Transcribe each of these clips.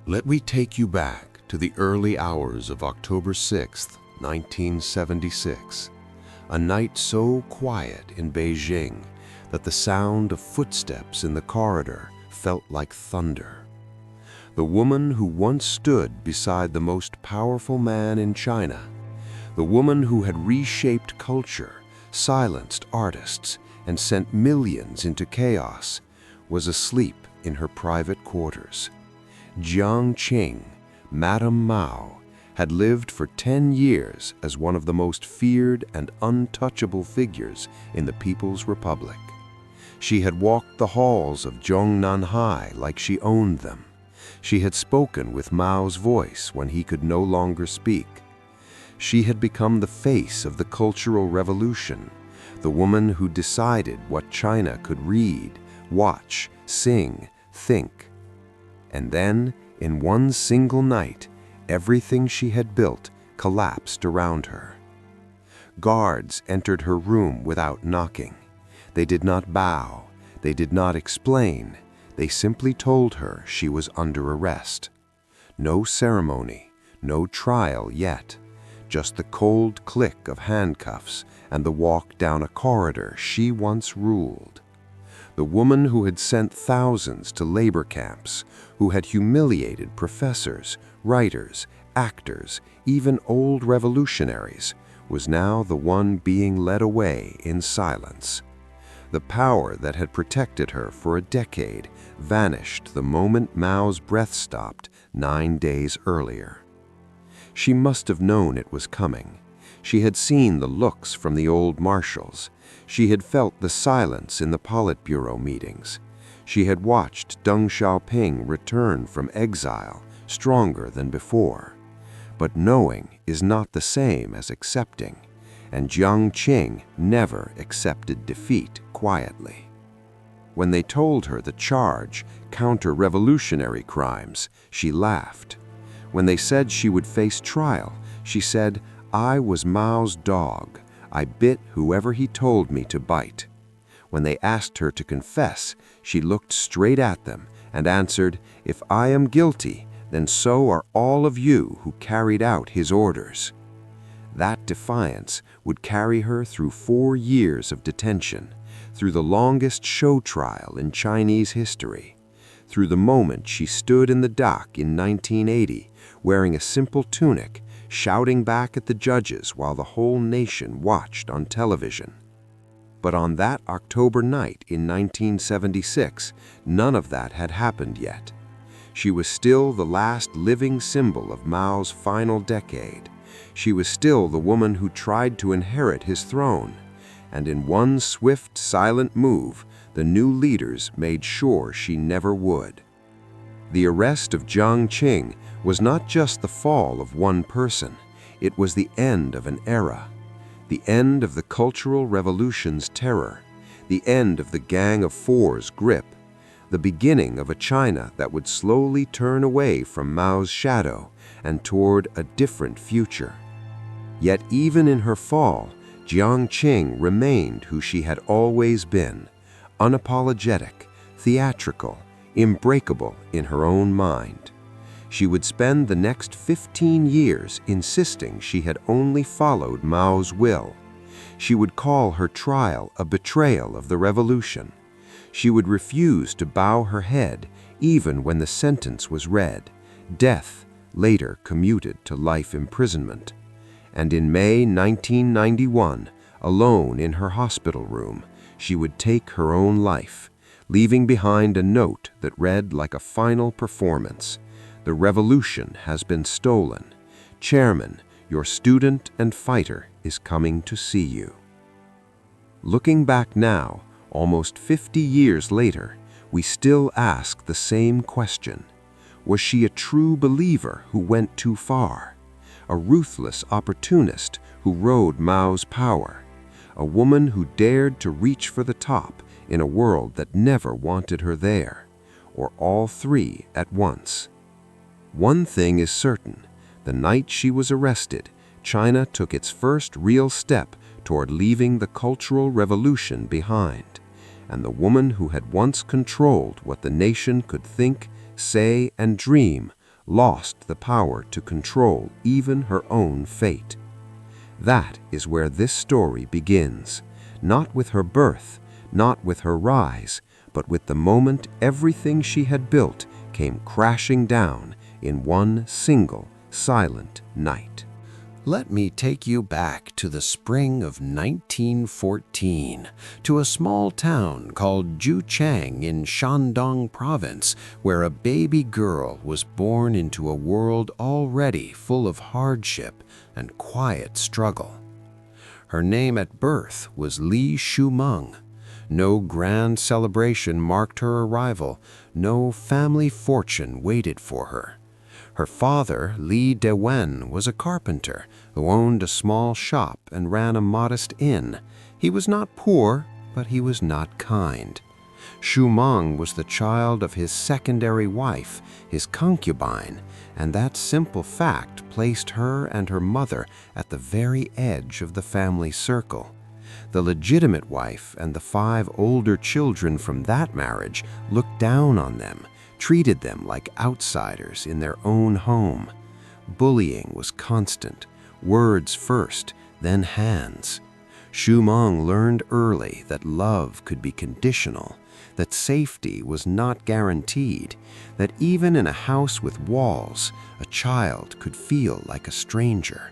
Let me take you back to the early hours of October 6th, 1976, a night so quiet in Beijing that the sound of footsteps in the corridor felt like thunder. The woman who once stood beside the most powerful man in China, the woman who had reshaped culture, silenced artists, and sent millions into chaos, was asleep in her private quarters. Jiang Qing, Madame Mao, had lived for 10 years as one of the most feared and untouchable figures in the People's Republic. She had walked the halls of Shanghai like she owned them. She had spoken with Mao's voice when he could no longer speak. She had become the face of the Cultural Revolution, the woman who decided what China could read, watch, sing, think. And then, in one single night, everything she had built collapsed around her. Guards entered her room without knocking. They did not bow. They did not explain. They simply told her she was under arrest. No ceremony, no trial yet, just the cold click of handcuffs and the walk down a corridor she once ruled. The woman who had sent thousands to labor camps, who had humiliated professors, writers, actors, even old revolutionaries, was now the one being led away in silence. The power that had protected her for a decade vanished the moment Mao's breath stopped 9 days earlier. She must have known it was coming. She had seen the looks from the old marshals. She had felt the silence in the Politburo meetings. She had watched Deng Xiaoping return from exile, stronger than before. But knowing is not the same as accepting, and Jiang Qing never accepted defeat quietly. When they told her the charge, counter-revolutionary crimes, she laughed. When they said she would face trial, she said, "I was Mao's dog. I bit whoever he told me to bite." When they asked her to confess, she looked straight at them and answered, "If I am guilty, then so are all of you who carried out his orders." That defiance would carry her through 4 years of detention, through the longest show trial in Chinese history, through the moment she stood in the dock in 1980, wearing a simple tunic, shouting back at the judges while the whole nation watched on television. But on that October night in 1976, none of that had happened yet. She was still the last living symbol of Mao's final decade. She was still the woman who tried to inherit his throne. And in one swift, silent move, the new leaders made sure she never would. The arrest of Jiang Qing was not just the fall of one person. It was the end of an era. The end of the Cultural Revolution's terror, the end of the Gang of Four's grip, the beginning of a China that would slowly turn away from Mao's shadow and toward a different future. Yet even in her fall, Jiang Qing remained who she had always been, unapologetic, theatrical, unbreakable in her own mind. She would spend the next 15 years insisting she had only followed Mao's will. She would call her trial a betrayal of the revolution. She would refuse to bow her head even when the sentence was read, death, later commuted to life imprisonment. And in May 1991, alone in her hospital room, she would take her own life, leaving behind a note that read like a final performance. "The revolution has been stolen. Chairman, your student and fighter is coming to see you." Looking back now, almost 50 years later, we still ask the same question. Was she a true believer who went too far? A ruthless opportunist who rode Mao's power? A woman who dared to reach for the top in a world that never wanted her there? Or all three at once? One thing is certain. The night she was arrested, China took its first real step toward leaving the Cultural Revolution behind. And the woman who had once controlled what the nation could think, say, and dream lost the power to control even her own fate. That is where this story begins, not with her birth, not with her rise, but with the moment everything she had built came crashing down in one single, silent night. Let me take you back to the spring of 1914, to a small town called Jiang in Shandong province, where a baby girl was born into a world already full of hardship and quiet struggle. Her name at birth was Li Shumeng. No grand celebration marked her arrival, no family fortune waited for her. Her father, Li Dewen, was a carpenter who owned a small shop and ran a modest inn. He was not poor, but he was not kind. Shumeng was the child of his secondary wife, his concubine, and that simple fact placed her and her mother at the very edge of the family circle. The legitimate wife and the 5 older children from that marriage looked down on them, treated them like outsiders in their own home. Bullying was constant, words first, then hands. Shumeng learned early that love could be conditional, that safety was not guaranteed, that even in a house with walls, a child could feel like a stranger.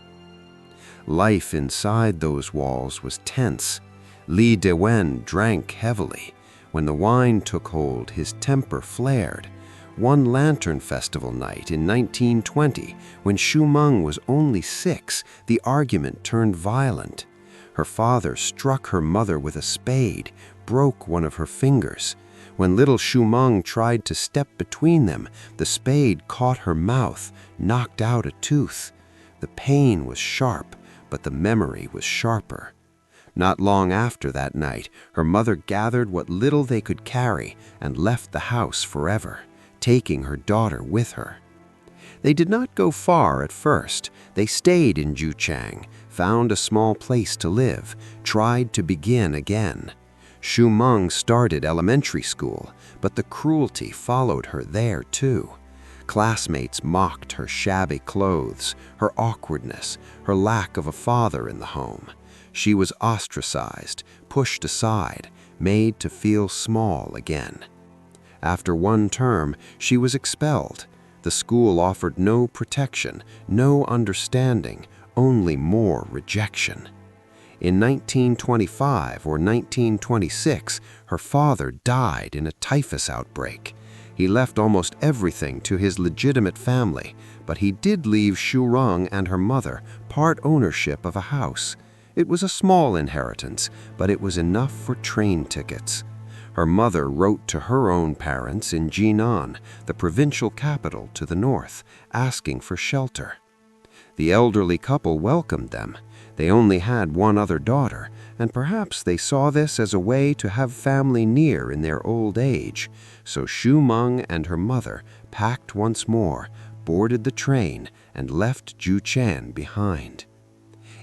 Life inside those walls was tense. Li Dewen drank heavily. When the wine took hold, his temper flared. One lantern festival night in 1920, when Shumeng was only 6, the argument turned violent. Her father struck her mother with a spade, broke one of her fingers. When little Shumeng tried to step between them, the spade caught her mouth, knocked out a tooth. The pain was sharp, but the memory was sharper. Not long after that night, her mother gathered what little they could carry and left the house forever, taking her daughter with her. They did not go far at first. They stayed in Jiang, found a small place to live, tried to begin again. Shumeng started elementary school, but the cruelty followed her there too. Classmates mocked her shabby clothes, her awkwardness, her lack of a father in the home. She was ostracized, pushed aside, made to feel small again. After one term, she was expelled. The school offered no protection, no understanding, only more rejection. In 1925 or 1926, her father died in a typhus outbreak. He left almost everything to his legitimate family, but he did leave Shumeng and her mother part ownership of a house. It was a small inheritance, but it was enough for train tickets. Her mother wrote to her own parents in Jinan, the provincial capital to the north, asking for shelter. The elderly couple welcomed them. They only had one other daughter, and perhaps they saw this as a way to have family near in their old age. So Shumeng and her mother packed once more, boarded the train, and left Jiang behind.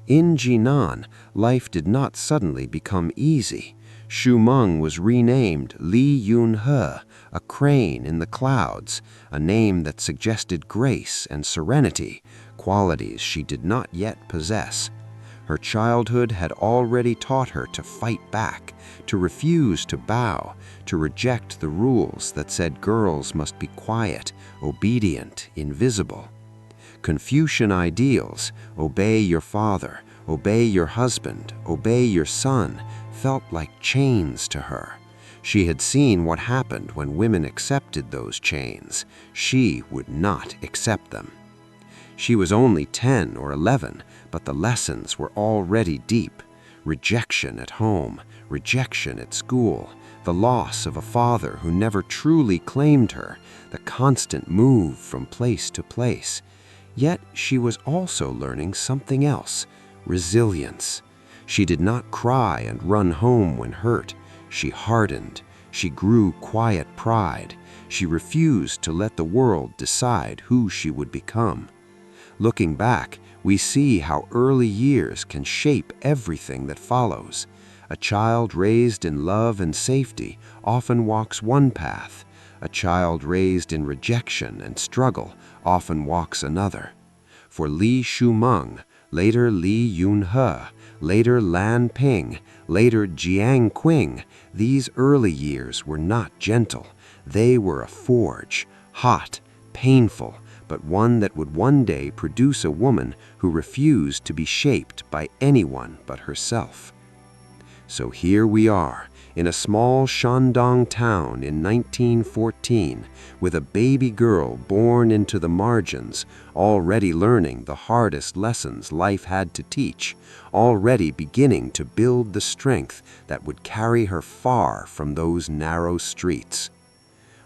In Jinan, life did not suddenly become easy. Shumeng was renamed Li Yunhe, a crane in the clouds, a name that suggested grace and serenity, qualities she did not yet possess. Her childhood had already taught her to fight back, to refuse to bow, to reject the rules that said girls must be quiet, obedient, invisible. Confucian ideals, obey your father, obey your husband, obey your son, felt like chains to her. She had seen what happened when women accepted those chains. She would not accept them. She was only 10 or 11, but the lessons were already deep. Rejection at home, rejection at school, the loss of a father who never truly claimed her, the constant move from place to place. Yet she was also learning something else, resilience. She did not cry and run home when hurt. She hardened. She grew quiet pride. She refused to let the world decide who she would become. Looking back, we see how early years can shape everything that follows. A child raised in love and safety often walks one path. A child raised in rejection and struggle often walks another. For Li Shumeng, later Li Yunhe, later Lan Ping, later Jiang Qing, these early years were not gentle. They were a forge, hot, painful, but one that would one day produce a woman who refused to be shaped by anyone but herself. So here we are, in a small Shandong town in 1914, with a baby girl born into the margins, already learning the hardest lessons life had to teach, already beginning to build the strength that would carry her far from those narrow streets.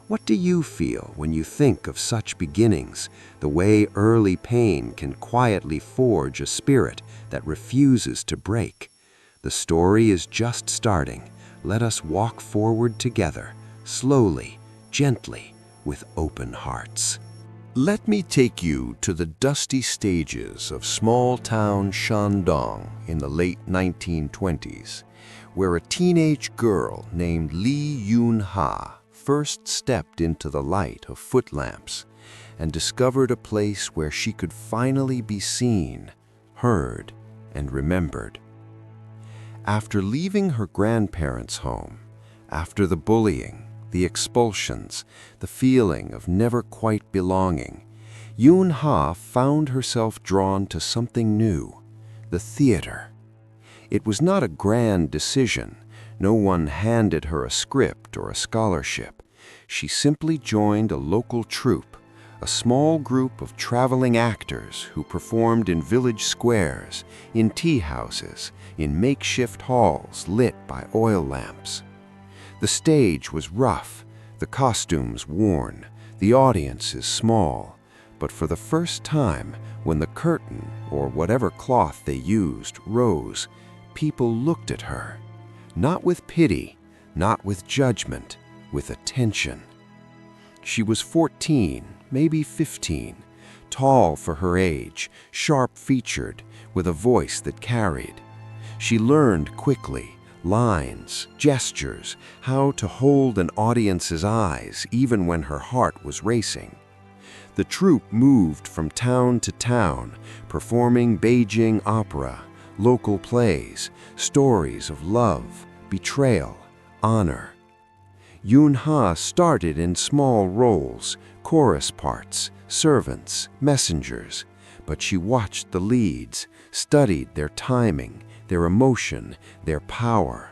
What do you feel when you think of such beginnings, the way early pain can quietly forge a spirit that refuses to break? The story is just starting. Let us walk forward together, slowly, gently, with open hearts. Let me take you to the dusty stages of small-town Shandong in the late 1920s, where a teenage girl named Li Yunhe first stepped into the light of footlamps and discovered a place where she could finally be seen, heard, and remembered. After leaving her grandparents' home, after the bullying, the expulsions, the feeling of never quite belonging, Yunhe found herself drawn to something new, the theater. It was not a grand decision. No one handed her a script or a scholarship. She simply joined a local troupe, a small group of traveling actors who performed in village squares, in tea houses, in makeshift halls lit by oil lamps. The stage was rough, the costumes worn, the audiences small, but for the first time, when the curtain, or whatever cloth they used, rose, people looked at her. Not with pity, not with judgment, with attention. She was 14, maybe 15, tall for her age, sharp-featured, with a voice that carried. She learned quickly, lines, gestures, how to hold an audience's eyes even when her heart was racing. The troupe moved from town to town, performing Beijing opera, local plays, stories of love, betrayal, honor. Yunhe started in small roles, chorus parts, servants, messengers, but she watched the leads, studied their timing, their emotion, their power.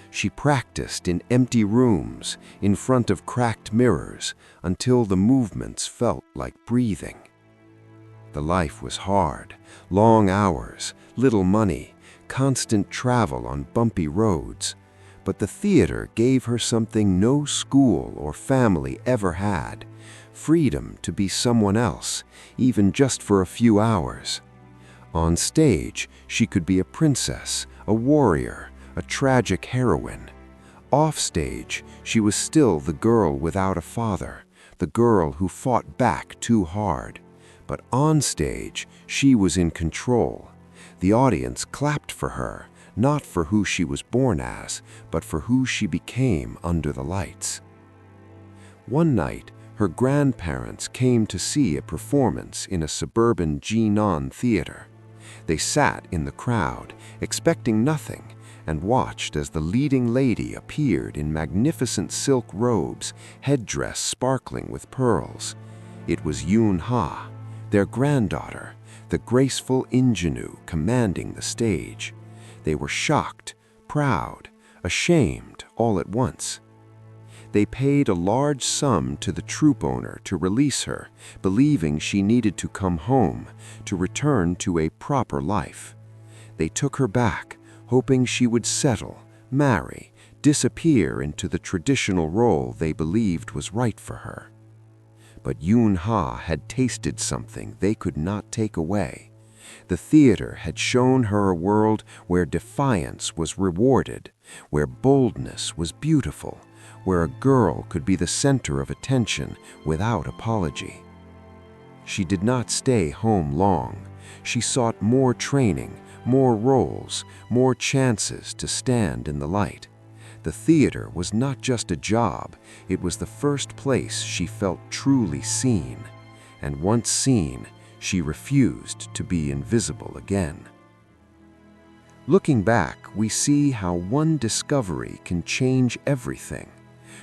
She practiced in empty rooms, in front of cracked mirrors, until the movements felt like breathing. The life was hard, long hours, little money, constant travel on bumpy roads, but the theater gave her something no school or family ever had: freedom to be someone else, even just for a few hours. On stage, she could be a princess, a warrior, a tragic heroine. Off stage, she was still the girl without a father, the girl who fought back too hard. But on stage, she was in control. The audience clapped for her, not for who she was born as, but for who she became under the lights. One night, her grandparents came to see a performance in a suburban Jinan theater. They sat in the crowd, expecting nothing, and watched as the leading lady appeared in magnificent silk robes, headdress sparkling with pearls. It was Yunhe, their granddaughter, the graceful ingenue commanding the stage. They were shocked, proud, ashamed all at once. They paid a large sum to the troupe owner to release her, believing she needed to come home, to return to a proper life. They took her back, hoping she would settle, marry, disappear into the traditional role they believed was right for her. But Yunhe had tasted something they could not take away. The theater had shown her a world where defiance was rewarded, where boldness was beautiful, where a girl could be the center of attention without apology. She did not stay home long. She sought more training, more roles, more chances to stand in the light. The theater was not just a job, it was the first place she felt truly seen. and once seen, she refused to be invisible again. Looking back, we see how one discovery can change everything.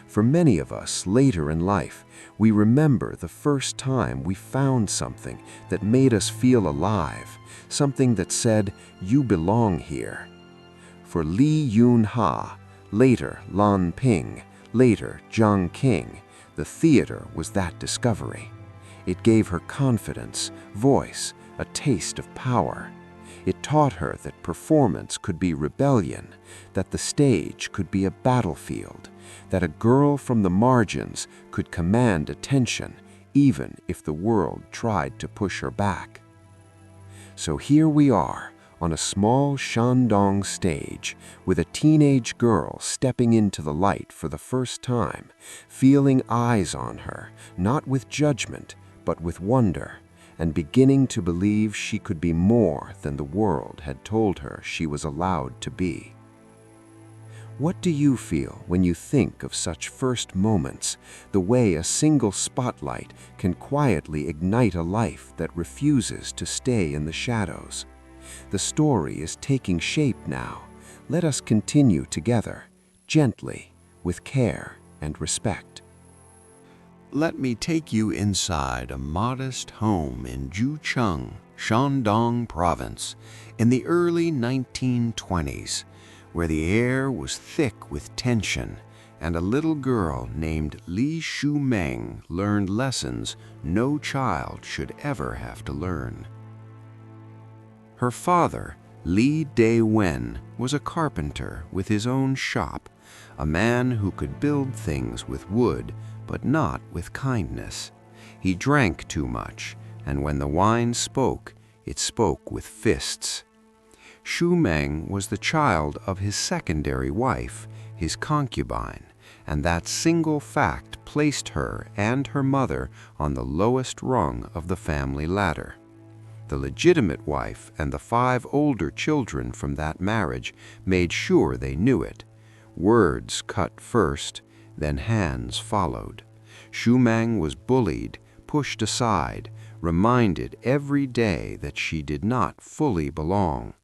For many of us later in life, we remember the first time we found something that made us feel alive, something that said, "You belong here." For Li Yunha, later Lan Ping, later Jiang Qing, the theater was that discovery. It gave her confidence, voice, a taste of power. It taught her that performance could be rebellion, that the stage could be a battlefield, that a girl from the margins could command attention even if the world tried to push her back. So here we are, on a small Shandong stage, with a teenage girl stepping into the light for the first time, feeling eyes on her, not with judgment, but with wonder, and beginning to believe she could be more than the world had told her she was allowed to be. What do you feel when you think of such first moments, the way a single spotlight can quietly ignite a life that refuses to stay in the shadows? The story is taking shape now. Let us continue together, gently, with care and respect. Let me take you inside a modest home in Jiang Qing, Shandong province, in the early 1920s, where the air was thick with tension, and a little girl named Li Shumeng learned lessons no child should ever have to learn. Her father, Li Daiwen, was a carpenter with his own shop, a man who could build things with wood, but not with kindness. He drank too much, and when the wine spoke, it spoke with fists. Shumeng was the child of his secondary wife, his concubine, and that single fact placed her and her mother on the lowest rung of the family ladder. The legitimate wife and the 5 older children from that marriage made sure they knew it. Words cut first, then hands followed. Shumeng was bullied, pushed aside, reminded every day that she did not fully belong.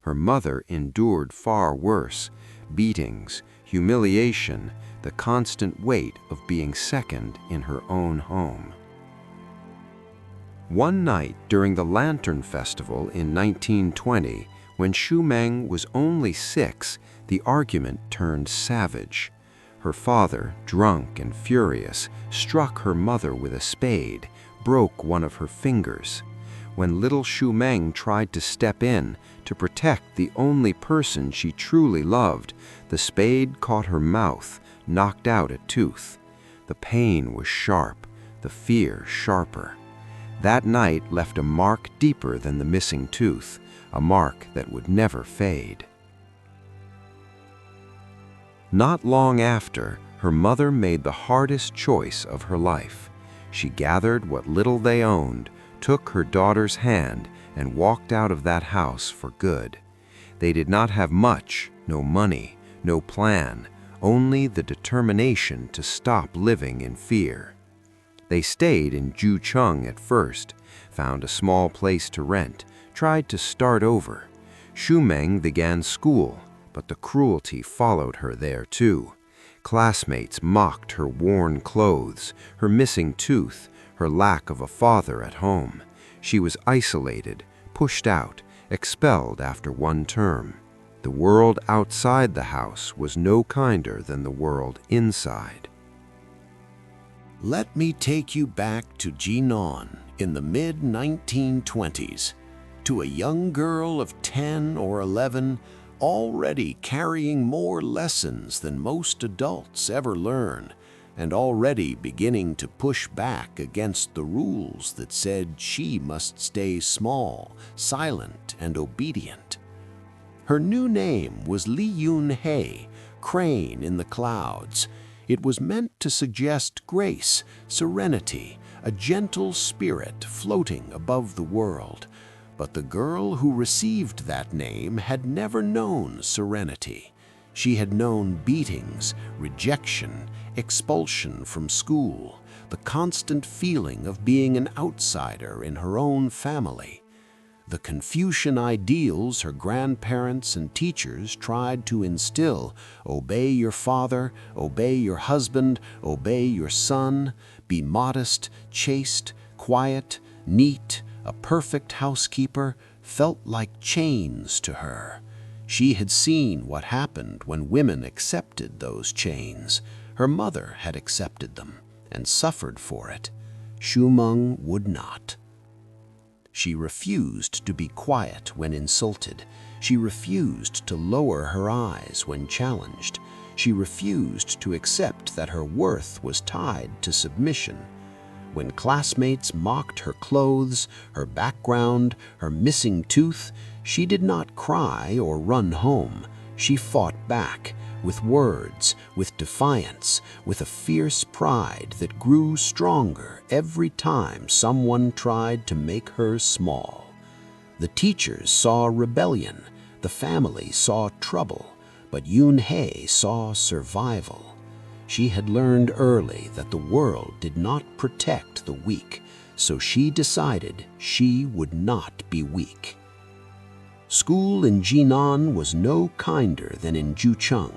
Her mother endured far worse: beatings, humiliation, the constant weight of being second in her own home. One night during the Lantern Festival in 1920, when Shumeng was only 6, the argument turned savage. Her father, drunk and furious, struck her mother with a spade, broke one of her fingers. When little Shumeng tried to step in to protect the only person she truly loved, the spade caught her mouth, knocked out a tooth. The pain was sharp, the fear sharper. That night left a mark deeper than the missing tooth, a mark that would never fade. Not long after, her mother made the hardest choice of her life. She gathered what little they owned, took her daughter's hand, and walked out of that house for good. They did not have much, no money, no plan, only the determination to stop living in fear. They stayed in Jiang at first, found a small place to rent, tried to start over. Shumeng began school, but the cruelty followed her there too. Classmates mocked her worn clothes, her missing tooth, her lack of a father at home. She was isolated, pushed out, expelled after one term. The world outside the house was no kinder than the world inside. Let me take you back to Jinan in the mid-1920s, to a young girl of 10 or 11, already carrying more lessons than most adults ever learn, and already beginning to push back against the rules that said she must stay small, silent, and obedient. Her new name was Li Yunhe, crane in the clouds. It was meant to suggest grace, serenity, a gentle spirit floating above the world. But the girl who received that name had never known serenity. She had known beatings, rejection, expulsion from school, the the constant feeling of being an outsider in her own family. The Confucian ideals her grandparents and teachers tried to instill: obey your father, obey your husband, obey your son, be modest, chaste, quiet, neat, a perfect housekeeper, felt like chains to her. She had seen what happened when women accepted those chains. Her mother had accepted them and suffered for it. Meng would not. She refused to be quiet when insulted. She refused to lower her eyes when challenged. She refused to accept that her worth was tied to submission. When classmates mocked her clothes, her background, her missing tooth, she did not cry or run home. She fought back, with words, with defiance, with a fierce pride that grew stronger every time someone tried to make her small. The teachers saw rebellion, the family saw trouble, but Yun-hei saw survival. She had learned early that the world did not protect the weak, so she decided she would not be weak. School in Jinan was no kinder than in Jiang.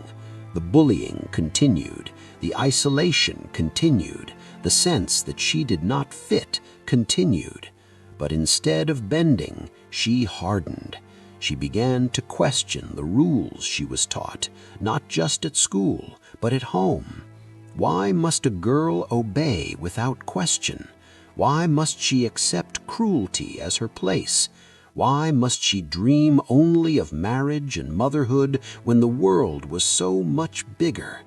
The bullying continued, the isolation continued, the sense that she did not fit continued. But instead of bending, she hardened. She began to question the rules she was taught, not just at school, but at home. Why must a girl obey without question? Why must she accept cruelty as her place? Why must she dream only of marriage and motherhood when the world was so much bigger?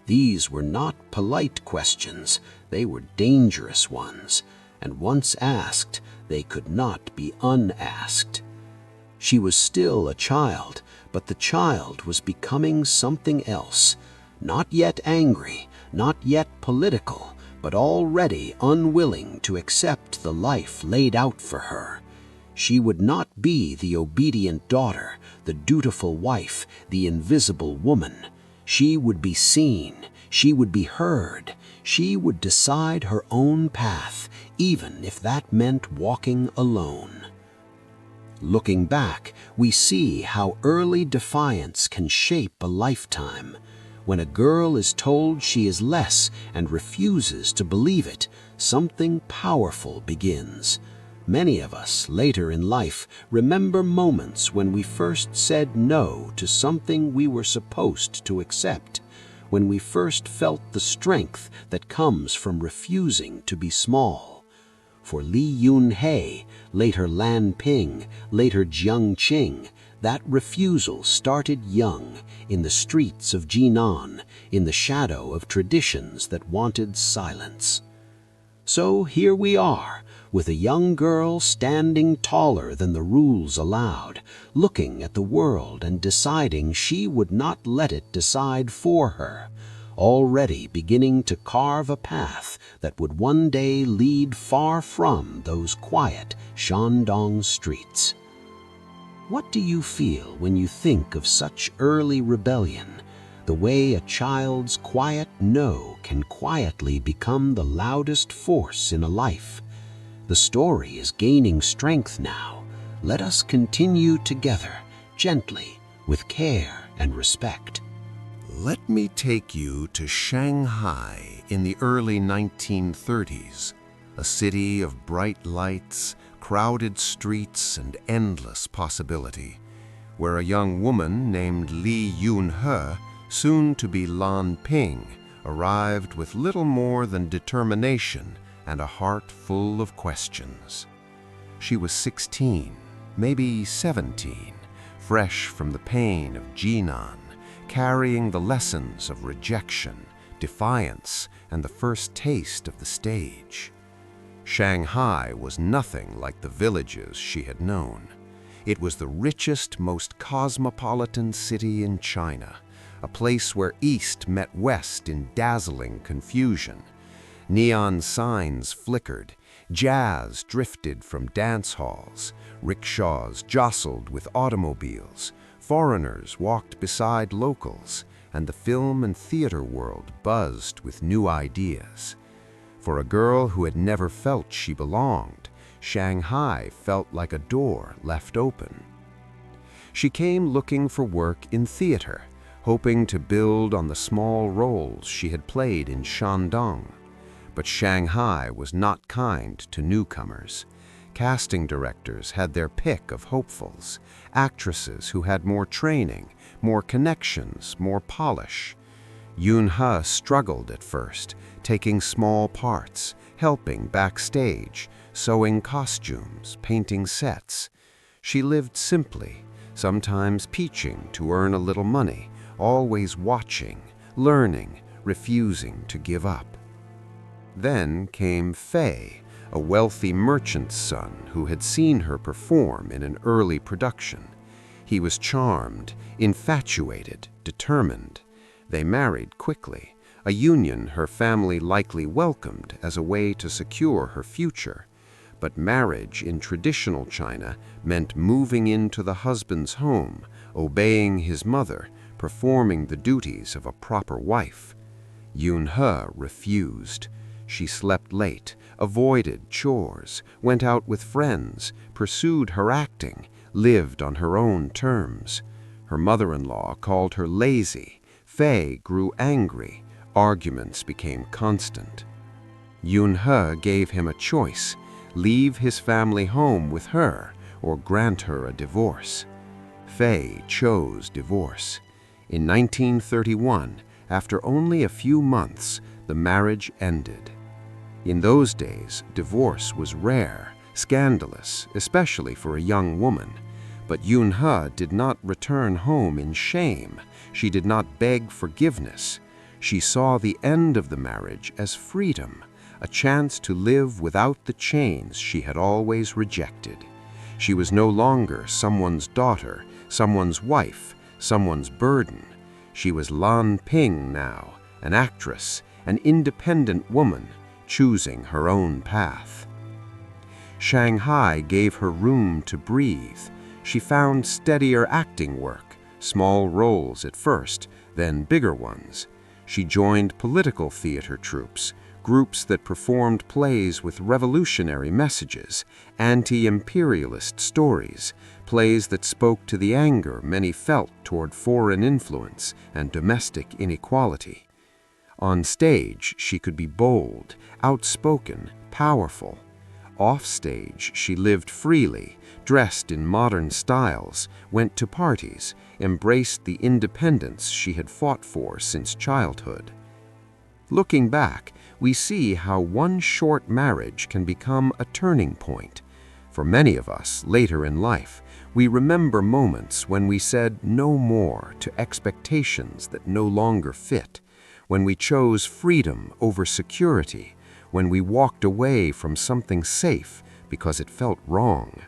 These were not polite questions, they were dangerous ones, and once asked, they could not be unasked. She was still a child, but the child was becoming something else. Not yet angry, not yet political, but already unwilling to accept the life laid out for her. She would not be the obedient daughter, the dutiful wife, the invisible woman. She would be seen, she would be heard, she would decide her own path, even if that meant walking alone. Looking back, we see how early defiance can shape a lifetime. When a girl is told she is less and refuses to believe it, something powerful begins. Many of us, later in life, remember moments when we first said no to something we were supposed to accept, when we first felt the strength that comes from refusing to be small. For Li Yun-hei, later Lan Ping, later Jiang Qing, that refusal started young, in the streets of Jinan, in the shadow of traditions that wanted silence. So here we are, with a young girl standing taller than the rules allowed, looking at the world and deciding she would not let it decide for her, already beginning to carve a path that would one day lead far from those quiet Shandong streets. What do you feel when you think of such early rebellion, the way a child's quiet no can quietly become the loudest force in a life? The story is gaining strength now. Let us continue together, gently, with care and respect. Let me take you to Shanghai in the early 1930s, a city of bright lights, crowded streets, and endless possibility, where a young woman named Li Yun-hei, soon to be Lan Ping, arrived with little more than determination and a heart full of questions. She was 16, maybe 17, fresh from the pain of Jinan, carrying the lessons of rejection, defiance, and the first taste of the stage. Shanghai was nothing like the villages she had known. It was the richest, most cosmopolitan city in China, a place where East met West in dazzling confusion. Neon signs flickered, jazz drifted from dance halls, rickshaws jostled with automobiles, foreigners walked beside locals, and the film and theater world buzzed with new ideas. For a girl who had never felt she belonged, Shanghai felt like a door left open. She came looking for work in theater, hoping to build on the small roles she had played in Shandong. But Shanghai was not kind to newcomers. Casting directors had their pick of hopefuls, actresses who had more training, more connections, more polish. Yun-He struggled at first, taking small parts, helping backstage, sewing costumes, painting sets. She lived simply, sometimes peaching to earn a little money, always watching, learning, refusing to give up. Then came Fei, a wealthy merchant's son who had seen her perform in an early production. He was charmed, infatuated, determined. They married quickly, a union her family likely welcomed as a way to secure her future. But marriage in traditional China meant moving into the husband's home, obeying his mother, performing the duties of a proper wife. Yun-He refused. She slept late, avoided chores, went out with friends, pursued her acting, lived on her own terms. Her mother-in-law called her lazy. Fei grew angry. Arguments became constant. Yun-He gave him a choice: leave his family home with her or grant her a divorce. Fei chose divorce. In 1931, after only a few months, the marriage ended. In those days, divorce was rare, scandalous, especially for a young woman. But Yun-He did not return home in shame. She did not beg forgiveness. She saw the end of the marriage as freedom, a chance to live without the chains she had always rejected. She was no longer someone's daughter, someone's wife, someone's burden. She was Lan Ping now, an actress, an independent woman, choosing her own path. Shanghai gave her room to breathe. She found steadier acting work, small roles at first, then bigger ones. She joined political theater troupes, groups that performed plays with revolutionary messages, anti-imperialist stories, plays that spoke to the anger many felt toward foreign influence and domestic inequality. On stage, she could be bold, outspoken, powerful. Off-stage, she lived freely, dressed in modern styles, went to parties, embraced the independence she had fought for since childhood. Looking back, we see how one short marriage can become a turning point. For many of us, later in life, we remember moments when we said no more to expectations that no longer fit, when we chose freedom over security, when we walked away from something safe because it felt wrong.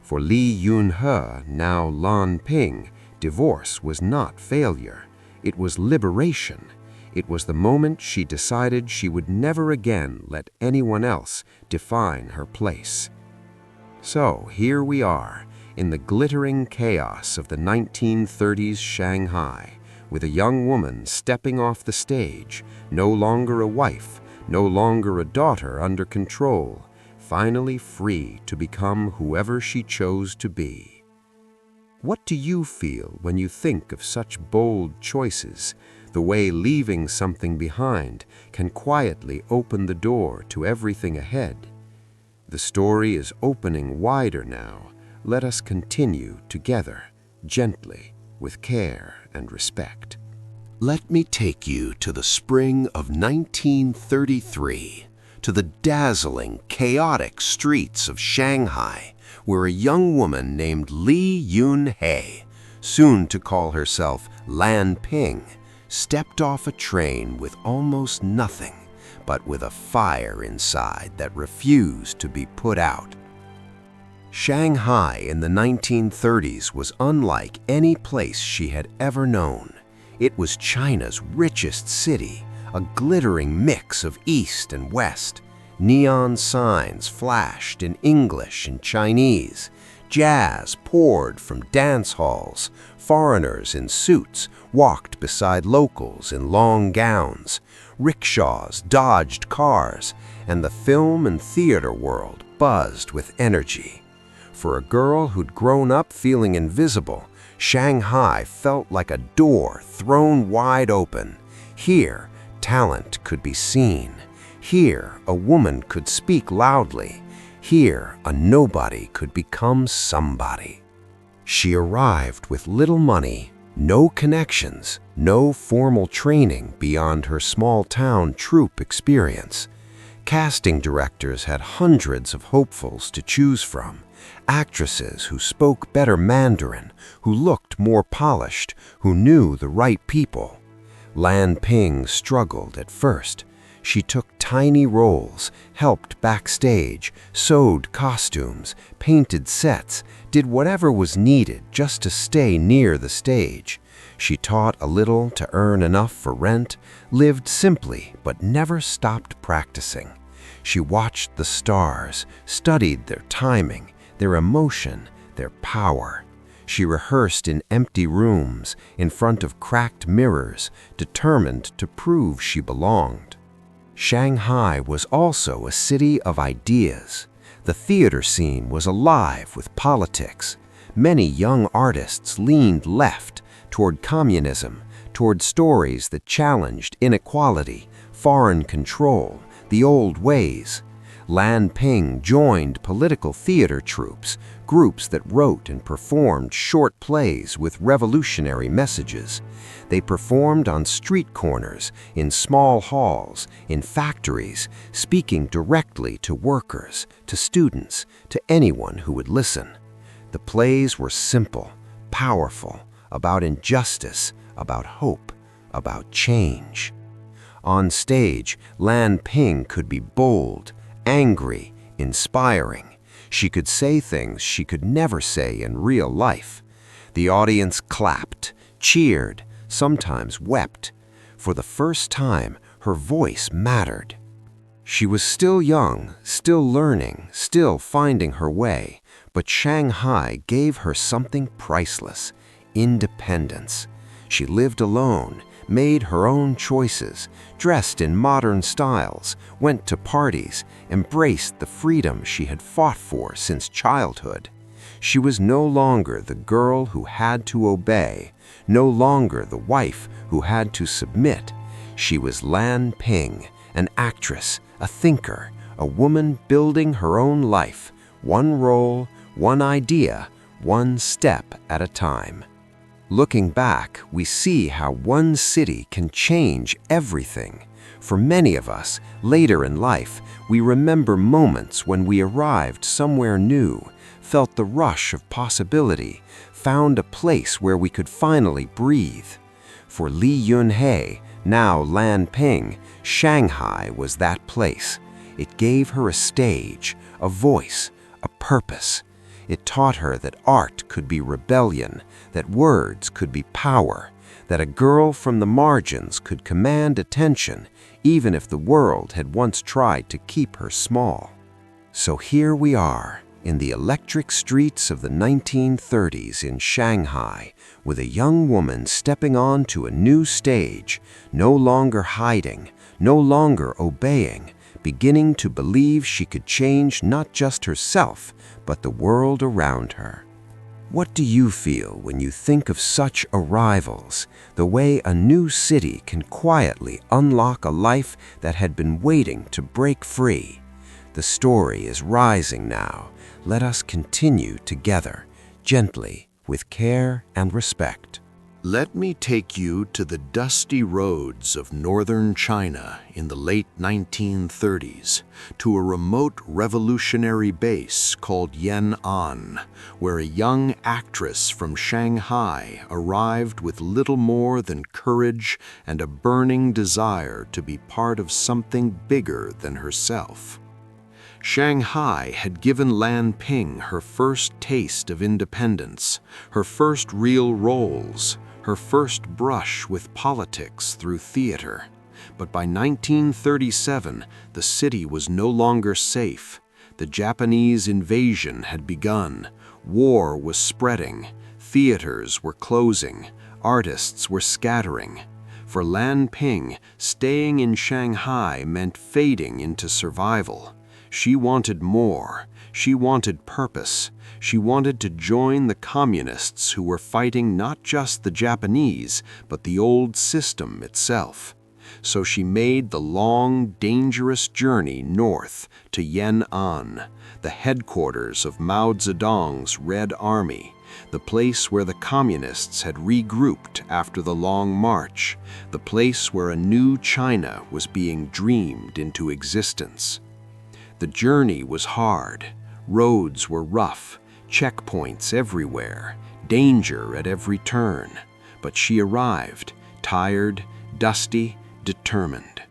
For Li Yun-He, now Lan Ping, divorce was not failure. It was liberation. It was the moment she decided she would never again let anyone else define her place. So here we are, in the glittering chaos of the 1930s Shanghai, with a young woman stepping off the stage, no longer a wife, no longer a daughter under control, finally free to become whoever she chose to be. What do you feel when you think of such bold choices, the way leaving something behind can quietly open the door to everything ahead? The story is opening wider now. Let us continue together, gently, with care and respect. Let me take you to the spring of 1933, to the dazzling, chaotic streets of Shanghai, where a young woman named Li Yun-He, soon to call herself Lan Ping, stepped off a train with almost nothing, but with a fire inside that refused to be put out. Shanghai in the 1930s was unlike any place she had ever known. It was China's richest city, a glittering mix of East and West. Neon signs flashed in English and Chinese. Jazz poured from dance halls. Foreigners in suits walked beside locals in long gowns. rickshaws dodged cars, and the film and theater world buzzed with energy. For a girl who'd grown up feeling invisible, Shanghai felt like a door thrown wide open. Here, talent could be seen. Here, a woman could speak loudly. Here, a nobody could become somebody. She arrived with little money, no connections, no formal training beyond her small-town troupe experience. Casting directors had hundreds of hopefuls to choose from. Actresses who spoke better Mandarin, who looked more polished, who knew the right people. Lan Ping struggled at first. She took tiny roles, helped backstage, sewed costumes, painted sets, did whatever was needed just to stay near the stage. She taught a little to earn enough for rent, lived simply but never stopped practicing. She watched the stars, studied their timing, their emotion, their power. She rehearsed in empty rooms, in front of cracked mirrors, determined to prove she belonged. Shanghai was also a city of ideas. The theater scene was alive with politics. Many young artists leaned left, toward communism, toward stories that challenged inequality, foreign control, the old ways. Lan Ping joined political theater troupes, groups that wrote and performed short plays with revolutionary messages. They performed on street corners, in small halls, in factories, speaking directly to workers, to students, to anyone who would listen. The plays were simple, powerful, about injustice, about hope, about change. On stage, Lan Ping could be bold, angry, inspiring. She could say things she could never say in real life. The audience clapped, cheered, sometimes wept. For the first time, her voice mattered. She was still young, still learning, still finding her way, but Shanghai gave her something priceless: independence. She lived alone, made her own choices, dressed in modern styles, went to parties, embraced the freedom she had fought for since childhood. She was no longer the girl who had to obey, no longer the wife who had to submit. She was Lan Ping, an actress, a thinker, a woman building her own life, one role, one idea, one step at a time. Looking back, we see how one city can change everything. For many of us, later in life, we remember moments when we arrived somewhere new, felt the rush of possibility, found a place where we could finally breathe. For Li Yunhei, now Lan Ping, Shanghai was that place. It gave her a stage, a voice, a purpose. It taught her that art could be rebellion, that words could be power, that a girl from the margins could command attention, even if the world had once tried to keep her small. So here we are, in the electric streets of the 1930s in Shanghai, with a young woman stepping onto a new stage, no longer hiding, no longer obeying, beginning to believe she could change not just herself, but the world around her. What do you feel when you think of such arrivals, the way a new city can quietly unlock a life that had been waiting to break free? The story is rising now. Let us continue together, gently, with care and respect. Let me take you to the dusty roads of northern China in the late 1930s, to a remote revolutionary base called Yan'an, where a young actress from Shanghai arrived with little more than courage and a burning desire to be part of something bigger than herself. Shanghai had given Lan Ping her first taste of independence, her first real roles, her first brush with politics through theater. But by 1937, the city was no longer safe. The Japanese invasion had begun. War was spreading. Theaters were closing. Artists were scattering. For Lan Ping, staying in Shanghai meant fading into survival. She wanted more. She wanted purpose. She wanted to join the communists who were fighting not just the Japanese, but the old system itself. So she made the long, dangerous journey north to Yan'an, the headquarters of Mao Zedong's Red Army, the place where the communists had regrouped after the Long March, the place where a new China was being dreamed into existence. The journey was hard. Roads were rough, checkpoints everywhere, danger at every turn. But she arrived, tired, dusty, determined.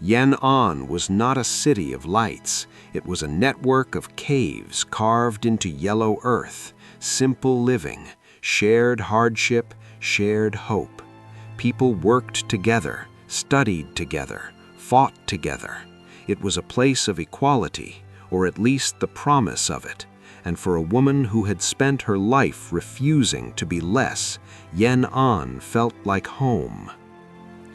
Yan'an was not a city of lights. It was a network of caves carved into yellow earth, simple living, shared hardship, shared hope. People worked together, studied together, fought together. It was a place of equality, or at least the promise of it, and for a woman who had spent her life refusing to be less, Yan'an felt like home.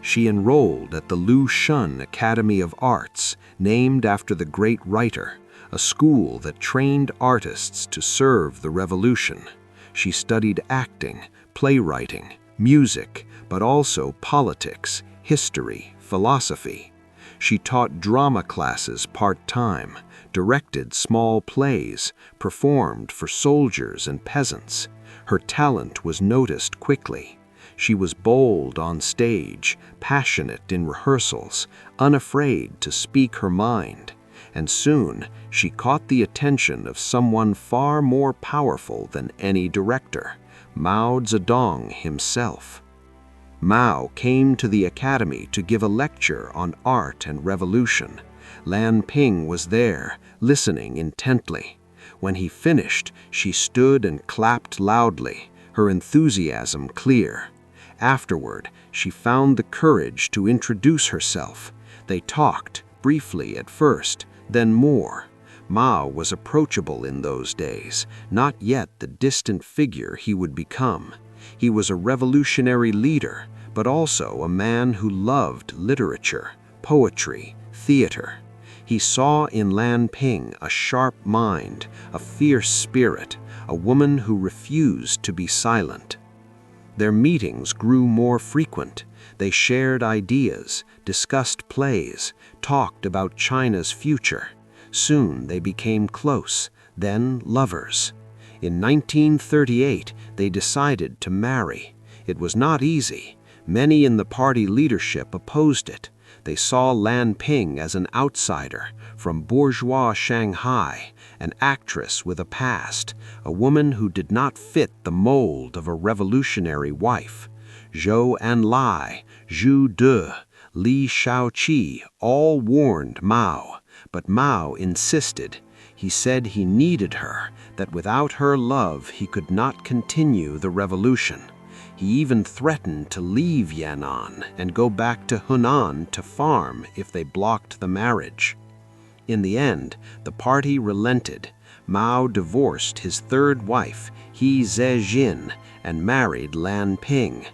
She enrolled at the Lu Xun Academy of Arts, named after the great writer, a school that trained artists to serve the revolution. She studied acting, playwriting, music, but also politics, history, philosophy. She taught drama classes part-time, directed small plays, performed for soldiers and peasants. Her talent was noticed quickly. She was bold on stage, passionate in rehearsals, unafraid to speak her mind. And soon she caught the attention of someone far more powerful than any director, Mao Zedong himself. Mao came to the academy to give a lecture on art and revolution. Lan Ping was there, listening intently. When he finished, she stood and clapped loudly, her enthusiasm clear. Afterward, she found the courage to introduce herself. They talked, briefly at first, then more. Mao was approachable in those days, not yet the distant figure he would become. He was a revolutionary leader, but also a man who loved literature, poetry, theater. He saw in Lan Ping a sharp mind, a fierce spirit, a woman who refused to be silent. Their meetings grew more frequent. They shared ideas, discussed plays, talked about China's future. Soon they became close, then lovers. In 1938, they decided to marry. It was not easy. Many in the party leadership opposed it. They saw Lan Ping as an outsider from bourgeois Shanghai, an actress with a past, a woman who did not fit the mold of a revolutionary wife. Zhou Enlai, Zhu De, Li Shaoqi all warned Mao, but Mao insisted. He said he needed her, that without her love he could not continue the revolution. He even threatened to leave Yan'an and go back to Hunan to farm if they blocked the marriage. In the end, the party relented. Mao divorced his third wife, He Zejin, and married Lan Ping.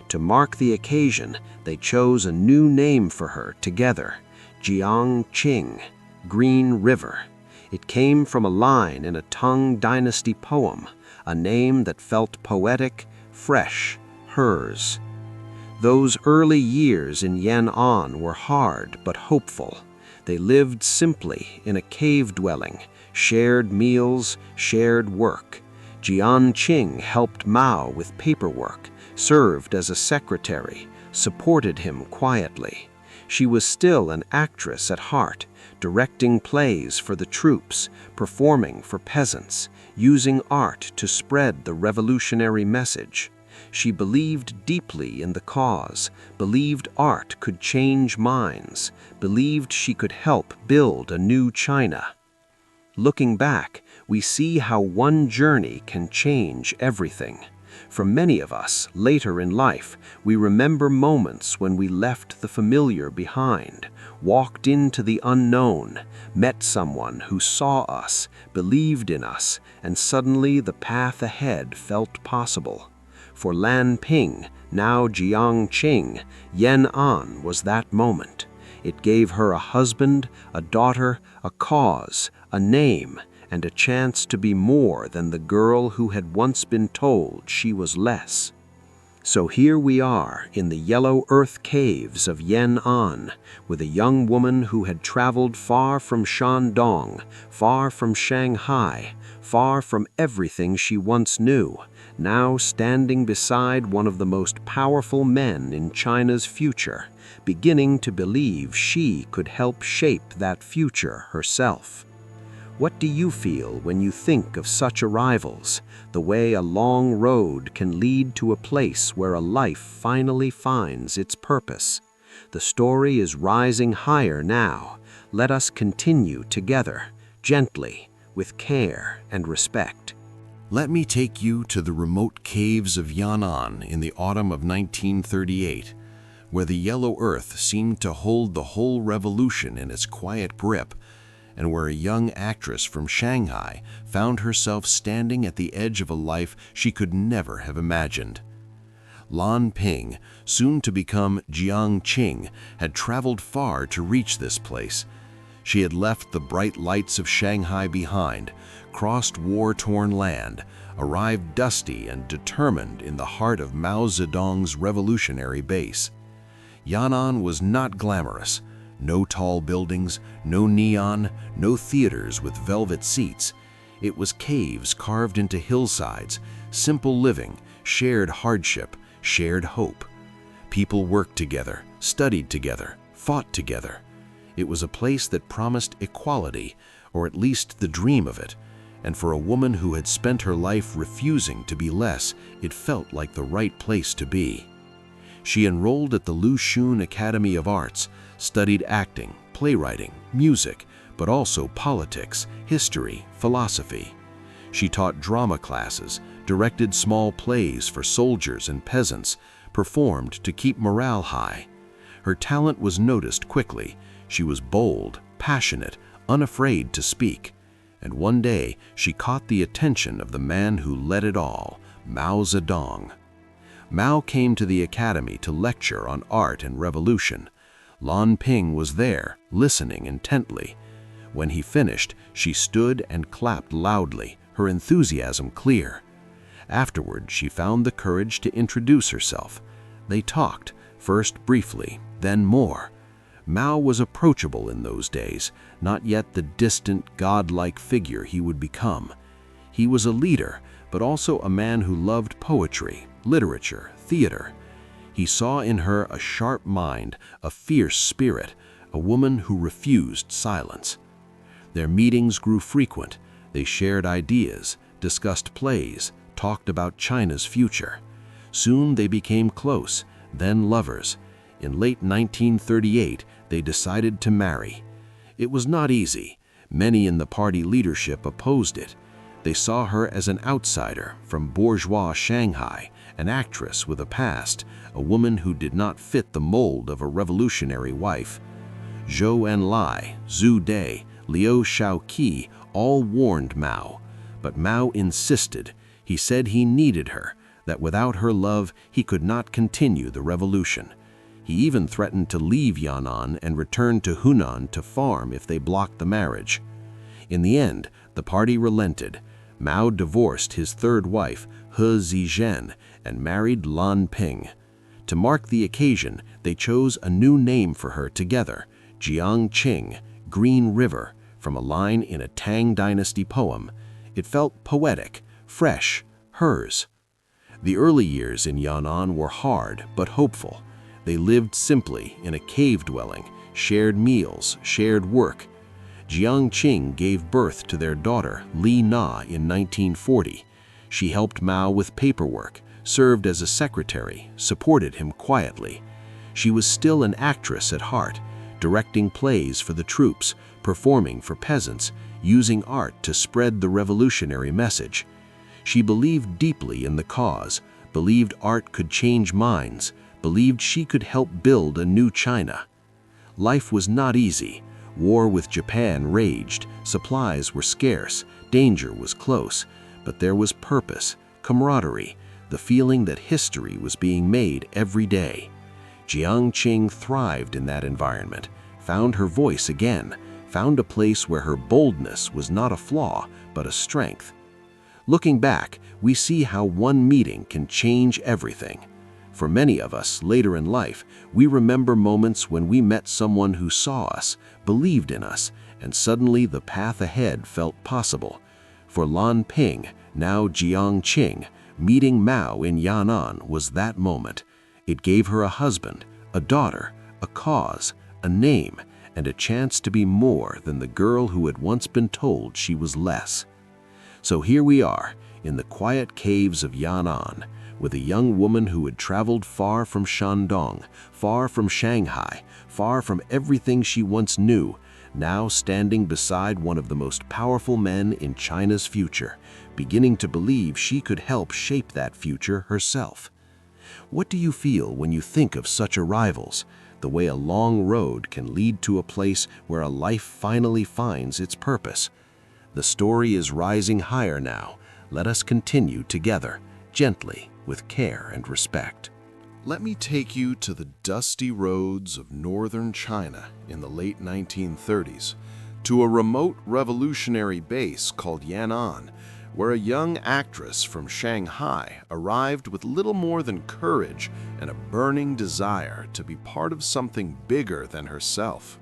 To mark the occasion, they chose a new name for her together, Jiang Qing, Green River. It came from a line in a Tang Dynasty poem, a name that felt poetic, fresh, hers. Those early years in Yan'an were hard but hopeful. They lived simply in a cave dwelling, shared meals, shared work. Jiang Qing helped Mao with paperwork, served as a secretary, supported him quietly. She was still an actress at heart, directing plays for the Troupes, performing for peasants, using art to spread the revolutionary message. She believed deeply in the cause, believed art could change minds, believed she could help build a new China. Looking back, we see how one journey can change everything. For many of us, later in life, we remember moments when we left the familiar behind, walked into the unknown, met someone who saw us, believed in us, and suddenly the path ahead felt possible. For Lan Ping, now Jiang Qing, Yan'an was that moment. It gave her a husband, a daughter, a cause, a name, and a chance to be more than the girl who had once been told she was less. So here we are in the yellow earth caves of Yan'an, with a young woman who had traveled far from Shandong, far from Shanghai, far from everything she once knew, now standing beside one of the most powerful men in China's future, beginning to believe she could help shape that future herself. What do you feel when you think of such arrivals, the way a long road can lead to a place where a life finally finds its purpose? The story is rising higher now. Let us continue together, gently, with care and respect. Let me take you to the remote caves of Yan'an in the autumn of 1938, where the yellow earth seemed to hold the whole revolution in its quiet grip, and where a young actress from Shanghai found herself standing at the edge of a life she could never have imagined. Lan Ping, soon to become Jiang Qing, had traveled far to reach this place. She had left the bright lights of Shanghai behind, crossed war-torn land, arrived dusty and determined in the heart of Mao Zedong's revolutionary base. Yan'an was not glamorous. No tall buildings, no neon, no theaters with velvet seats. It was caves carved into hillsides, simple living, shared hardship, shared hope. People worked together, studied together, fought together. It was a place that promised equality, or at least the dream of it, and for a woman who had spent her life refusing to be less, it felt like the right place to be. She enrolled at the Lu Xun Academy of Arts, studied acting, playwriting, music, but also politics, history, philosophy. She taught drama classes, directed small plays for soldiers and peasants, performed to keep morale high. Her talent was noticed quickly. She was bold, passionate, unafraid to speak. And one day, she caught the attention of the man who led it all, Mao Zedong. Mao came to the academy to lecture on art and revolution. Lan Ping was there, listening intently. When he finished, she stood and clapped loudly, her enthusiasm clear. Afterward, she found the courage to introduce herself. They talked, first briefly, then more. Mao was approachable in those days, not yet the distant, godlike figure he would become. He was a leader, but also a man who loved poetry, literature, theater. He saw in her a sharp mind, a fierce spirit, a woman who refused silence. Their meetings grew frequent. They shared ideas, discussed plays, talked about China's future. Soon they became close, then lovers. In late 1938, they decided to marry. It was not easy. Many in the party leadership opposed it. They saw her as an outsider from bourgeois Shanghai, an actress with a past, a woman who did not fit the mold of a revolutionary wife. Zhou Enlai, Zhu Dai, Liu Shaoqi all warned Mao, but Mao insisted. He said he needed her, that without her love he could not continue the revolution. He even threatened to leave Yan'an and return to Hunan to farm if they blocked the marriage. In the end, the party relented. Mao divorced his third wife, He Zizhen, and married Lan Ping. To mark the occasion, they chose a new name for her together, Jiang Qing, Green River, from a line in a Tang Dynasty poem. It felt poetic, fresh, hers. The early years in Yan'an were hard but hopeful. They lived simply in a cave dwelling, shared meals, shared work. Jiang Qing gave birth to their daughter, Li Na, in 1940. She helped Mao with paperwork, served as a secretary, supported him quietly. She was still an actress at heart, directing plays for the Troupes, performing for peasants, using art to spread the revolutionary message. She believed deeply in the cause, believed art could change minds, believed she could help build a new China. Life was not easy. War with Japan raged, supplies were scarce, danger was close, but there was purpose, camaraderie, the feeling that history was being made every day. Jiang Qing thrived in that environment, found her voice again, found a place where her boldness was not a flaw, but a strength. Looking back, we see how one meeting can change everything. For many of us, later in life, we remember moments when we met someone who saw us, believed in us, and suddenly the path ahead felt possible. For Lan Ping, now Jiang Qing, meeting Mao in Yan'an was that moment. It gave her a husband, a daughter, a cause, a name, and a chance to be more than the girl who had once been told she was less. So here we are, in the quiet caves of Yan'an, with a young woman who had traveled far from Shandong, far from Shanghai, far from everything she once knew, now standing beside one of the most powerful men in China's future, beginning to believe she could help shape that future herself. What do you feel when you think of such arrivals, the way a long road can lead to a place where a life finally finds its purpose? The story is rising higher now. Let us continue together, gently, with care and respect. Let me take you to the dusty roads of northern China in the late 1930s, to a remote revolutionary base called Yan'an, where a young actress from Shanghai arrived with little more than courage and a burning desire to be part of something bigger than herself.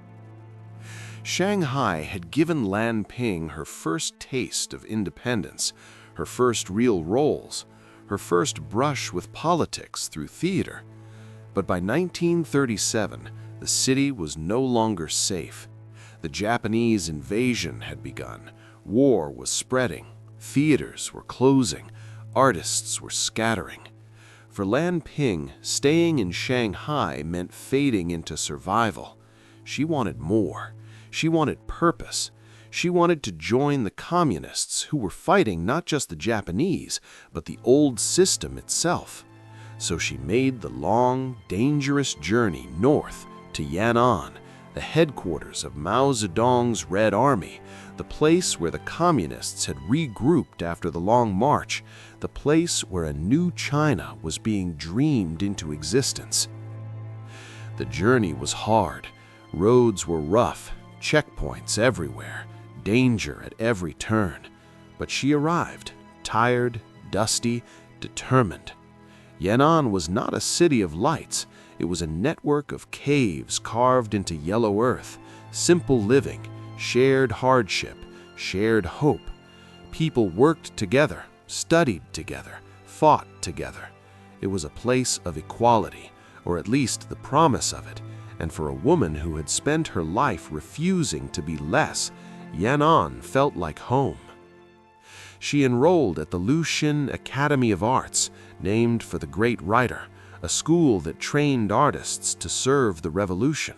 Shanghai had given Lan Ping her first taste of independence, her first real roles, her first brush with politics through theater. But by 1937, the city was no longer safe. The Japanese invasion had begun, war was spreading, theaters were closing, artists were scattering. For Lan Ping, staying in Shanghai meant fading into survival. She wanted more. She wanted purpose. She wanted to join the communists who were fighting not just the Japanese, but the old system itself. So she made the long, dangerous journey north to Yan'an, the headquarters of Mao Zedong's Red Army, the place where the communists had regrouped after the Long March, the place where a new China was being dreamed into existence. The journey was hard. Roads were rough, checkpoints everywhere, danger at every turn. But she arrived, tired, dusty, determined. Yan'an was not a city of lights. It was a network of caves carved into yellow earth, simple living, shared hardship, shared hope. People worked together, studied together, fought together. It was a place of equality, or at least the promise of it, and for a woman who had spent her life refusing to be less, Yan'an felt like home. She enrolled at the Lucian Academy of Arts, named for the great writer, a school that trained artists to serve the revolution.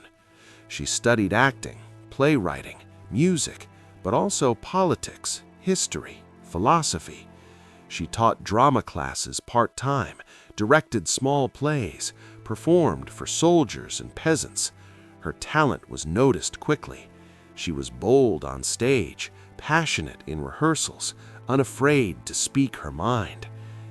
She studied acting, playwriting, music, but also politics, history, philosophy. She taught drama classes part-time, directed small plays, performed for soldiers and peasants. Her talent was noticed quickly. She was bold on stage, passionate in rehearsals, unafraid to speak her mind.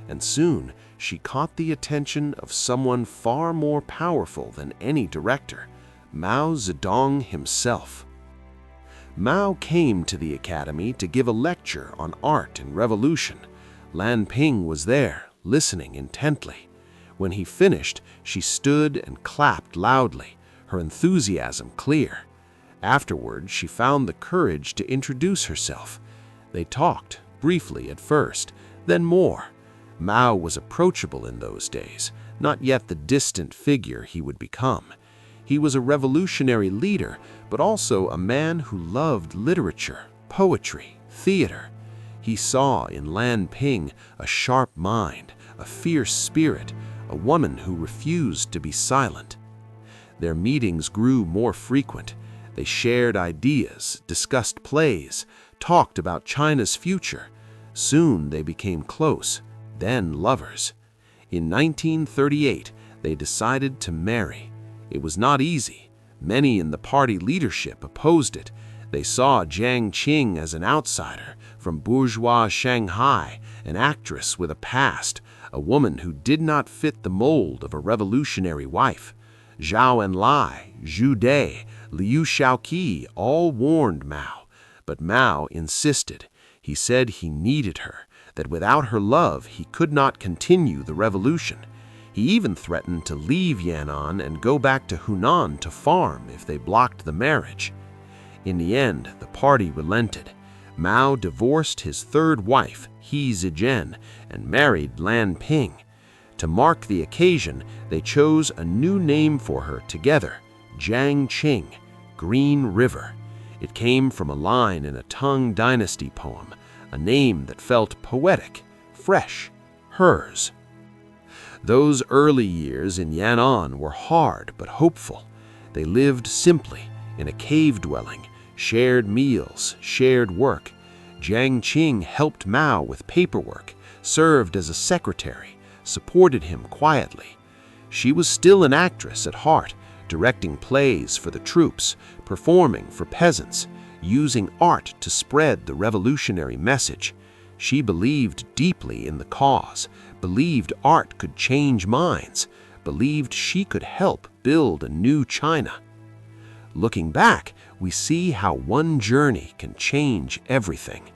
And soon, she caught the attention of someone far more powerful than any director, Mao Zedong himself. Mao came to the academy to give a lecture on art and revolution. Lan Ping was there, listening intently. When he finished, she stood and clapped loudly, her enthusiasm clear. Afterward, she found the courage to introduce herself. They talked, briefly at first, then more. Mao was approachable in those days, not yet the distant figure he would become. He was a revolutionary leader, but also a man who loved literature, poetry, theater. He saw in Lan Ping a sharp mind, a fierce spirit, a woman who refused to be silent. Their meetings grew more frequent. They shared ideas, discussed plays, talked about China's future. Soon they became close, then lovers. In 1938, they decided to marry. It was not easy. Many in the party leadership opposed it. They saw Jiang Qing as an outsider from bourgeois Shanghai, an actress with a past, a woman who did not fit the mold of a revolutionary wife. Zhao Enlai, Zhu Dai, Liu Shaoqi all warned Mao, but Mao insisted. He said he needed her, that without her love he could not continue the revolution. He even threatened to leave Yan'an and go back to Hunan to farm if they blocked the marriage. In the end, the party relented. Mao divorced his third wife, He Zhijian, and married Lan Ping. To mark the occasion, they chose a new name for her together, Jiang Qing, Green River. It came from a line in a Tang Dynasty poem, a name that felt poetic, fresh, hers. Those early years in Yan'an were hard but hopeful. They lived simply, in a cave dwelling, shared meals, shared work. Jiang Qing helped Mao with paperwork, served as a secretary, supported him quietly. She was still an actress at heart, directing plays for the Troupes, performing for peasants, using art to spread the revolutionary message. She believed deeply in the cause, believed art could change minds, believed she could help build a new China. Looking back, we see how one journey can change everything.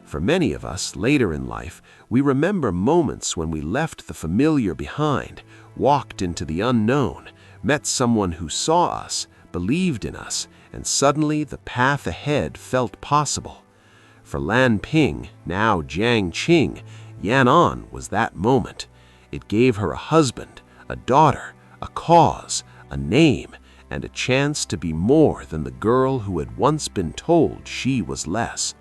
For many of us later in life, we remember moments when we left the familiar behind, walked into the unknown, met someone who saw us, believed in us, and suddenly the path ahead felt possible. For Lan Ping, now Jiang Qing, Yan'an was that moment. It gave her a husband, a daughter, a cause, a name, and a chance to be more than the girl who had once been told she was less.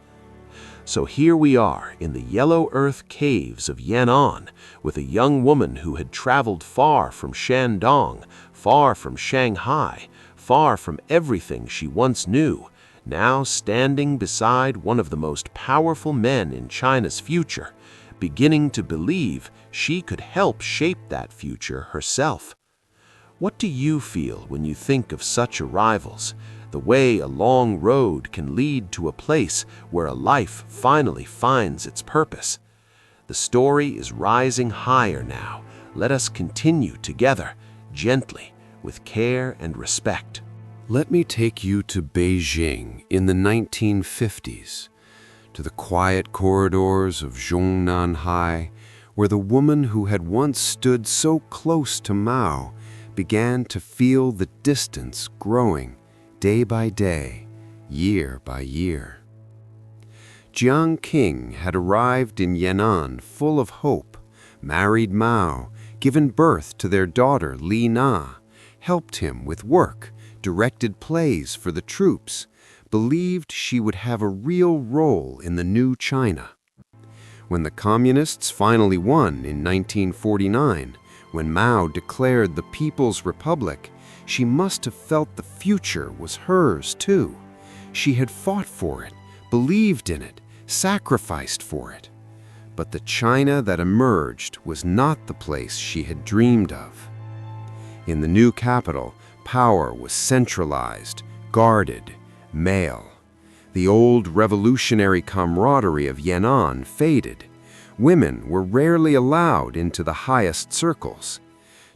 So here we are in the yellow earth caves of Yan'an with a young woman who had traveled far from Shandong, far from Shanghai, far from everything she once knew, now standing beside one of the most powerful men in China's future, beginning to believe she could help shape that future herself. What do you feel when you think of such arrivals, the way a long road can lead to a place where a life finally finds its purpose? The story is rising higher now. Let us continue together, gently, with care and respect. Let me take you to Beijing in the 1950s, to the quiet corridors of Zhongnanhai, where the woman who had once stood so close to Mao began to feel the distance growing day by day, year by year. Jiang Qing had arrived in Yan'an full of hope, married Mao, given birth to their daughter Li Na, helped him with work, directed plays for the Troupes, believed she would have a real role in the new China. When the Communists finally won in 1949, when Mao declared the People's Republic, she must have felt the future was hers too. She had fought for it, believed in it, sacrificed for it. But the China that emerged was not the place she had dreamed of. In the new capital, power was centralized, guarded, male. The old revolutionary camaraderie of Yan'an faded. Women were rarely allowed into the highest circles.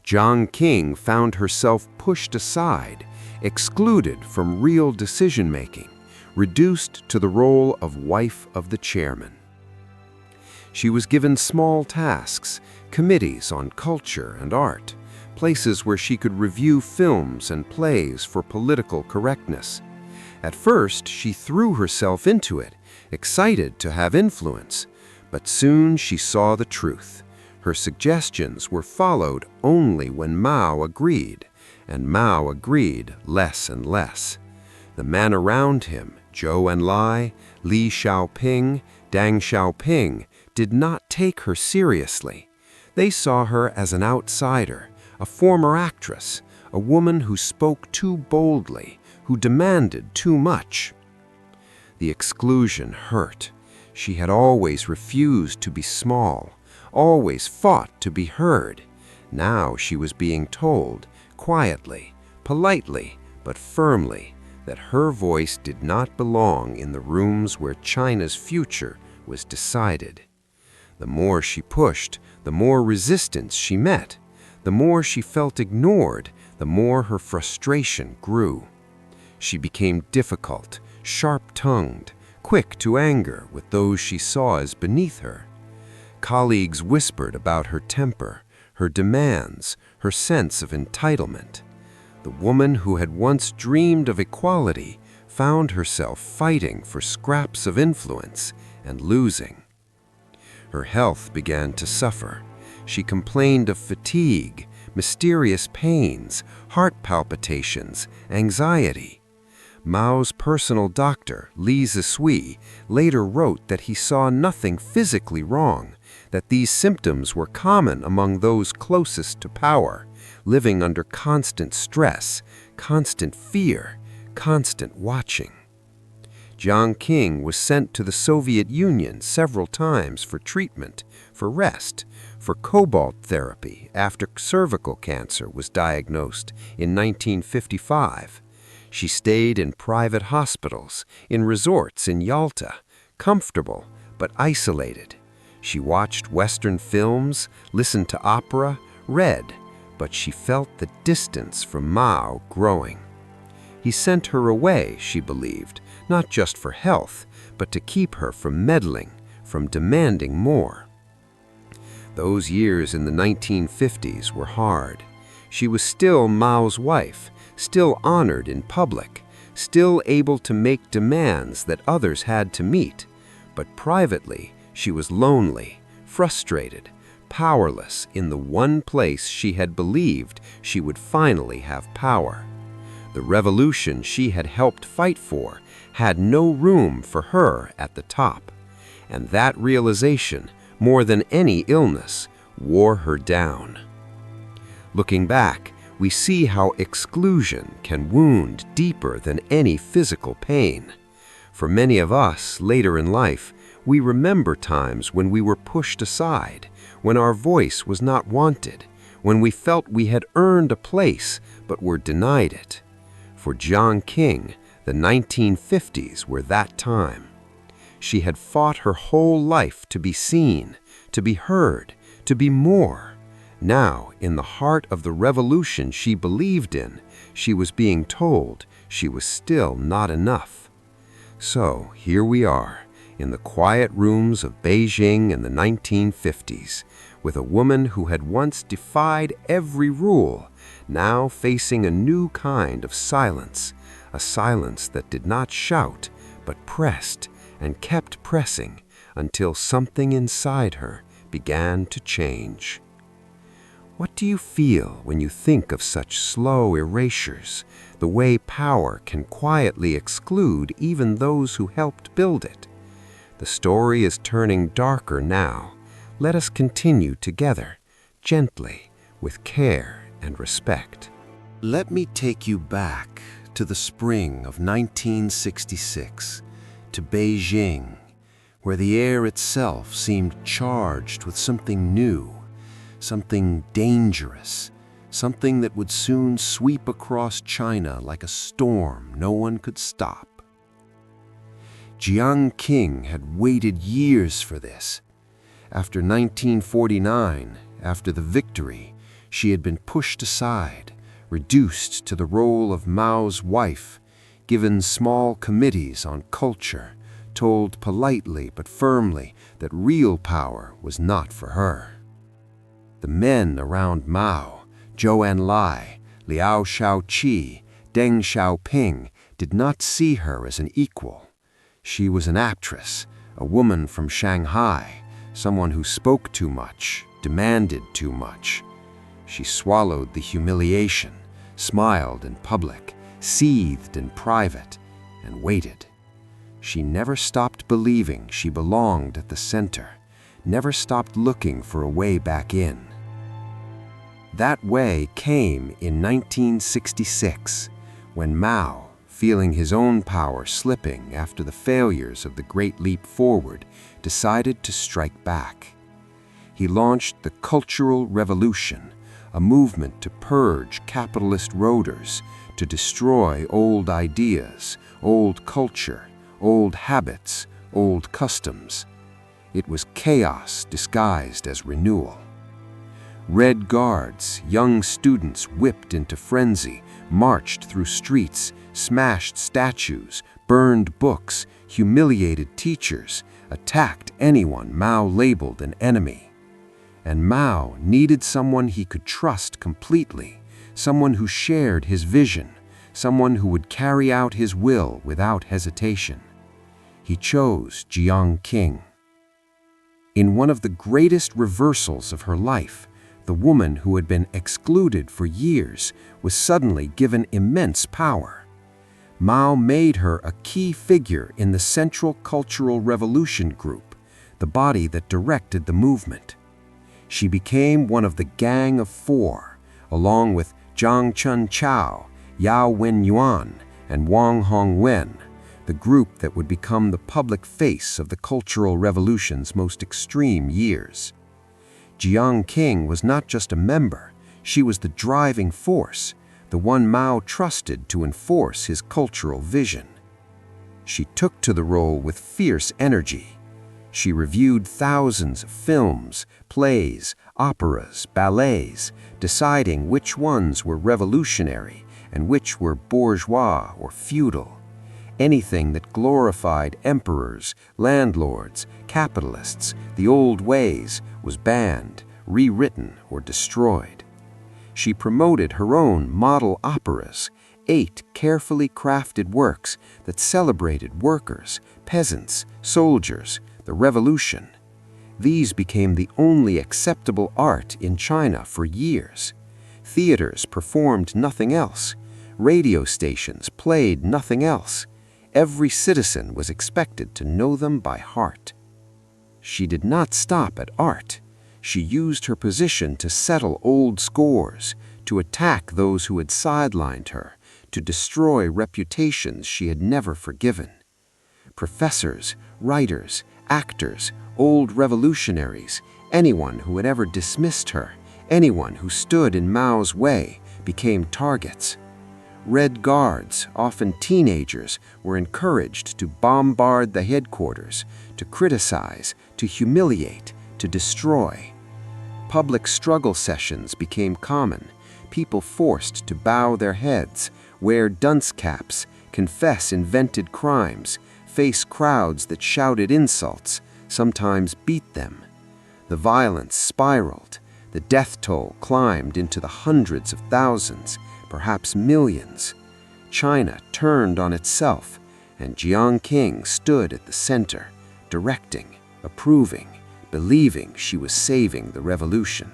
Jiang Qing found herself pushed aside, excluded from real decision-making, reduced to the role of wife of the chairman. She was given small tasks, committees on culture and art, places where she could review films and plays for political correctness. At first, she threw herself into it, excited to have influence. But soon she saw the truth. Her suggestions were followed only when Mao agreed, and Mao agreed less and less. The men around him, Zhou Enlai, Li Xiaoping, Deng Xiaoping, did not take her seriously. They saw her as an outsider, a former actress, a woman who spoke too boldly, who demanded too much. The exclusion hurt. She had always refused to be small, always fought to be heard. Now she was being told, quietly, politely, but firmly, that her voice did not belong in the rooms where China's future was decided. The more she pushed, the The more resistance she met, the more she felt ignored, the more her frustration grew. She became difficult, sharp-tongued, quick to anger with those she saw as beneath her. Colleagues whispered about her temper, her demands, her sense of entitlement. The woman who had once dreamed of equality found herself fighting for scraps of influence and losing. Her health began to suffer. She complained of fatigue, mysterious pains, heart palpitations, anxiety. Mao's personal doctor, Li Zisui, later wrote that he saw nothing physically wrong, that these symptoms were common among those closest to power, living under constant stress, constant fear, constant watching. Jiang Qing was sent to the Soviet Union several times for treatment, for rest, for cobalt therapy after cervical cancer was diagnosed in 1955. She stayed in private hospitals, in resorts in Yalta, comfortable but isolated. She watched Western films, listened to opera, read, but she felt the distance from Mao growing. He sent her away, she believed, not just for health, but to keep her from meddling, from demanding more. Those years in the 1950s were hard. She was still Mao's wife, still honored in public, still able to make demands that others had to meet. But privately, she was lonely, frustrated, powerless in the one place she had believed she would finally have power. The revolution she had helped fight for had no room for her at the top. And that realization, more than any illness, wore her down. Looking back, we see how exclusion can wound deeper than any physical pain. For many of us, later in life, we remember times when we were pushed aside, when our voice was not wanted, when we felt we had earned a place but were denied it. For Jiang Qing, the 1950s were that time. She had fought her whole life to be seen, to be heard, to be more. Now, in the heart of the revolution she believed in, she was being told she was still not enough. So here we are, in the quiet rooms of Beijing in the 1950s, with a woman who had once defied every rule, now facing a new kind of silence, a silence that did not shout, but pressed and kept pressing until something inside her began to change. What do you feel when you think of such slow erasures, the way power can quietly exclude even those who helped build it? The story is turning darker now. Let us continue together, gently, with care and respect. Let me take you back to the spring of 1966, to Beijing, where the air itself seemed charged with something new, something dangerous, something that would soon sweep across China like a storm no one could stop. Jiang Qing had waited years for this. After 1949, after the victory, she had been pushed aside, reduced to the role of Mao's wife, given small committees on culture, told politely but firmly that real power was not for her. The men around Mao, Zhou Enlai, Liao Shaoqi, Deng Xiaoping, did not see her as an equal. She was an actress, a woman from Shanghai, someone who spoke too much, demanded too much. She swallowed the humiliation, smiled in public, seethed in private, and waited. She never stopped believing she belonged at the center, never stopped looking for a way back in. That way came in 1966, when Mao, feeling his own power slipping after the failures of the Great Leap Forward, decided to strike back. He launched the Cultural Revolution, a movement to purge capitalist roaders, to destroy old ideas, old culture, old habits, old customs. It was chaos disguised as renewal. Red Guards, young students whipped into frenzy, marched through streets, smashed statues, burned books, humiliated teachers, attacked anyone Mao labeled an enemy. And Mao needed someone he could trust completely, someone who shared his vision, someone who would carry out his will without hesitation. He chose Jiang Qing. In one of the greatest reversals of her life, the woman who had been excluded for years was suddenly given immense power. Mao made her a key figure in the Central Cultural Revolution Group, the body that directed the movement. She became one of the Gang of Four, along with Zhang Chunqiao, Yao Wenyuan, and Wang Hongwen, the group that would become the public face of the Cultural Revolution's most extreme years. Jiang Qing was not just a member, she was the driving force, the one Mao trusted to enforce his cultural vision. She took to the role with fierce energy. She reviewed thousands of films, plays, operas, ballets, deciding which ones were revolutionary and which were bourgeois or feudal. Anything that glorified emperors, landlords, capitalists, the old ways, was banned, rewritten, or destroyed. She promoted her own model operas, 8 carefully crafted works that celebrated workers, peasants, soldiers, the revolution. These became the only acceptable art in China for years. Theaters performed nothing else. Radio stations played nothing else. Every citizen was expected to know them by heart. She did not stop at art. She used her position to settle old scores, to attack those who had sidelined her, to destroy reputations she had never forgiven. Professors, writers, actors, old revolutionaries, anyone who had ever dismissed her, anyone who stood in Mao's way, became targets. Red Guards, often teenagers, were encouraged to bombard the headquarters, to criticize, to humiliate, to destroy. Public struggle sessions became common, people forced to bow their heads, wear dunce caps, confess invented crimes, face crowds that shouted insults, sometimes beat them. The violence spiraled, the death toll climbed into the hundreds of thousands, perhaps millions. China turned on itself, and Jiang Qing stood at the center, directing, approving, believing she was saving the revolution.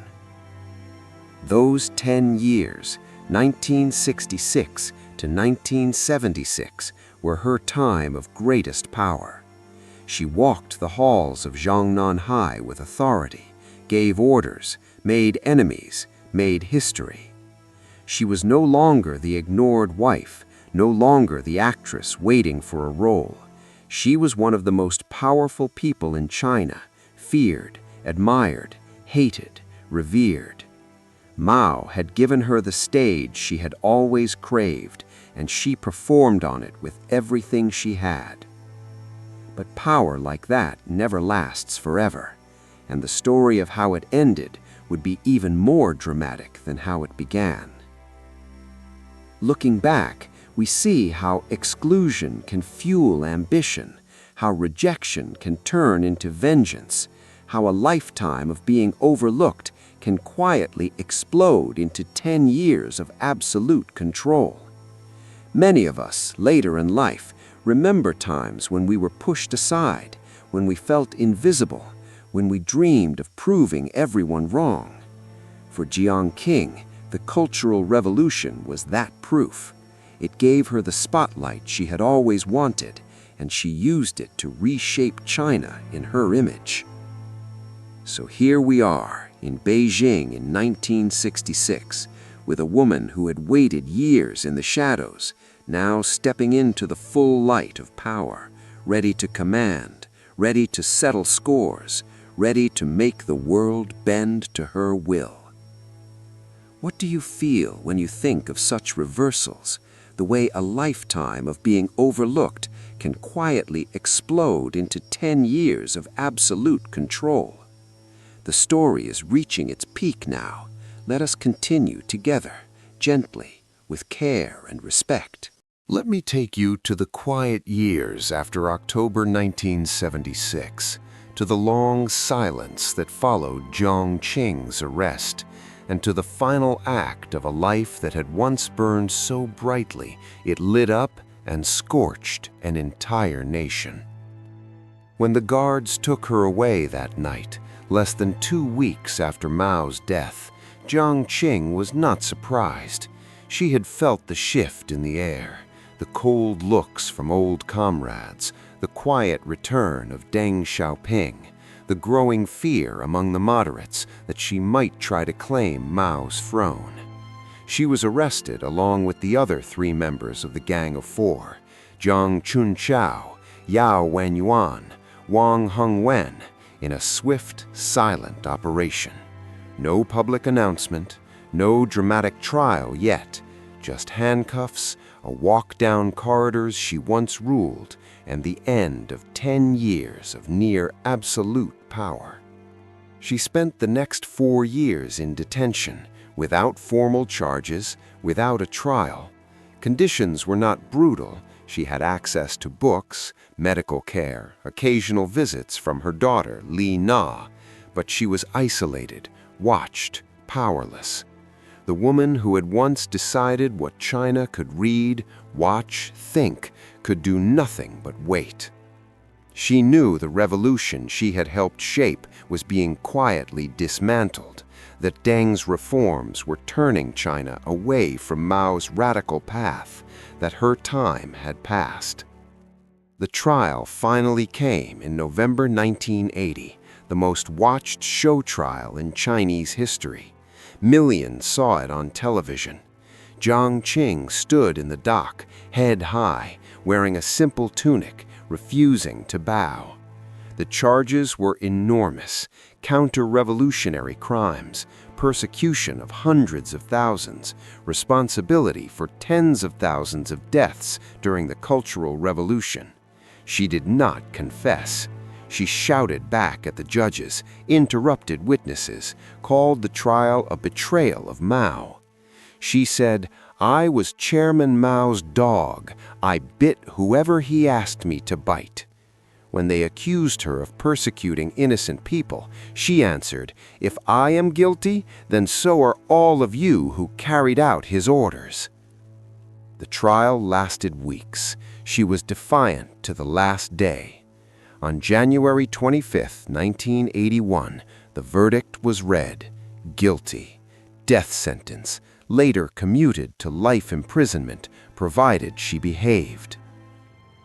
Those 10 years, 1966 to 1976, were her time of greatest power. She walked the halls of Shanghai with authority, gave orders, made enemies, made history. She was no longer the ignored wife, no longer the actress waiting for a role. She was one of the most powerful people in China, feared, admired, hated, revered. Mao had given her the stage she had always craved, and she performed on it with everything she had. But power like that never lasts forever, and the story of how it ended would be even more dramatic than how it began. Looking back, we see how exclusion can fuel ambition, how rejection can turn into vengeance, how a lifetime of being overlooked can quietly explode into 10 years of absolute control. Many of us, later in life, remember times when we were pushed aside, when we felt invisible, when we dreamed of proving everyone wrong. For Jiang Qing, the Cultural Revolution was that proof. It gave her the spotlight she had always wanted, and she used it to reshape China in her image. So here we are in Beijing in 1966, with a woman who had waited years in the shadows, now stepping into the full light of power, ready to command, ready to settle scores, ready to make the world bend to her will. What do you feel when you think of such reversals, the way a lifetime of being overlooked can quietly explode into 10 years of absolute control? The story is reaching its peak now. Let us continue together, gently, with care and respect. Let me take you to the quiet years after October 1976, to the long silence that followed Jiang Qing's arrest, and to the final act of a life that had once burned so brightly it lit up and scorched an entire nation. When the guards took her away that night, less than 2 weeks after Mao's death, Jiang Qing was not surprised. She had felt the shift in the air, the cold looks from old comrades, the quiet return of Deng Xiaoping, the growing fear among the moderates that she might try to claim Mao's throne. She was arrested along with the other 3 members of the Gang of Four, Zhang Chunqiao, Yao Wenyuan, Wang Hongwen, in a swift, silent operation. No public announcement, no dramatic trial yet, just handcuffs, a walk down corridors she once ruled, and the end of 10 years of near absolute power. She spent the next 4 years in detention, without formal charges, without a trial. Conditions were not brutal. She had access to books, medical care, occasional visits from her daughter, Li Na, but she was isolated, watched, powerless. The woman who had once decided what China could read, watch, think, could do nothing but wait. She knew the revolution she had helped shape was being quietly dismantled, that Deng's reforms were turning China away from Mao's radical path, that her time had passed. The trial finally came in November 1980, the most watched show trial in Chinese history. Millions saw it on television. Jiang Qing stood in the dock, head high, wearing a simple tunic, refusing to bow. The charges were enormous: counter-revolutionary crimes, persecution of hundreds of thousands, responsibility for tens of thousands of deaths during the Cultural Revolution. She did not confess. She shouted back at the judges, interrupted witnesses, called the trial a betrayal of Mao. She said, "I was Chairman Mao's dog. I bit whoever he asked me to bite." When they accused her of persecuting innocent people, she answered, "If I am guilty, then so are all of you who carried out his orders." The trial lasted weeks. She was defiant to the last day. On January 25, 1981, the verdict was read: guilty, death sentence, later commuted to life imprisonment, provided she behaved.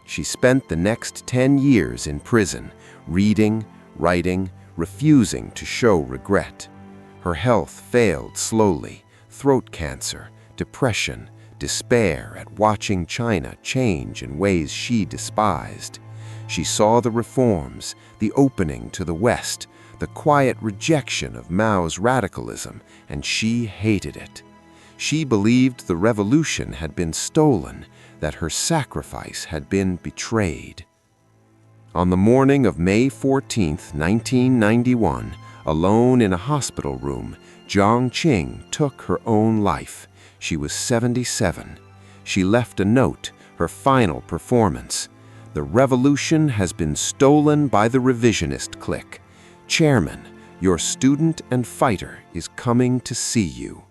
She spent the next 10 years in prison, reading, writing, refusing to show regret. Her health failed slowly: throat cancer, depression, despair at watching China change in ways she despised. She saw the reforms, the opening to the West, the quiet rejection of Mao's radicalism, and she hated it. She believed the revolution had been stolen, that her sacrifice had been betrayed. On the morning of May 14, 1991, alone in a hospital room, Jiang Qing took her own life. She was 77. She left a note, her final performance: "The revolution has been stolen by the revisionist clique. Chairman, your student and fighter is coming to see you."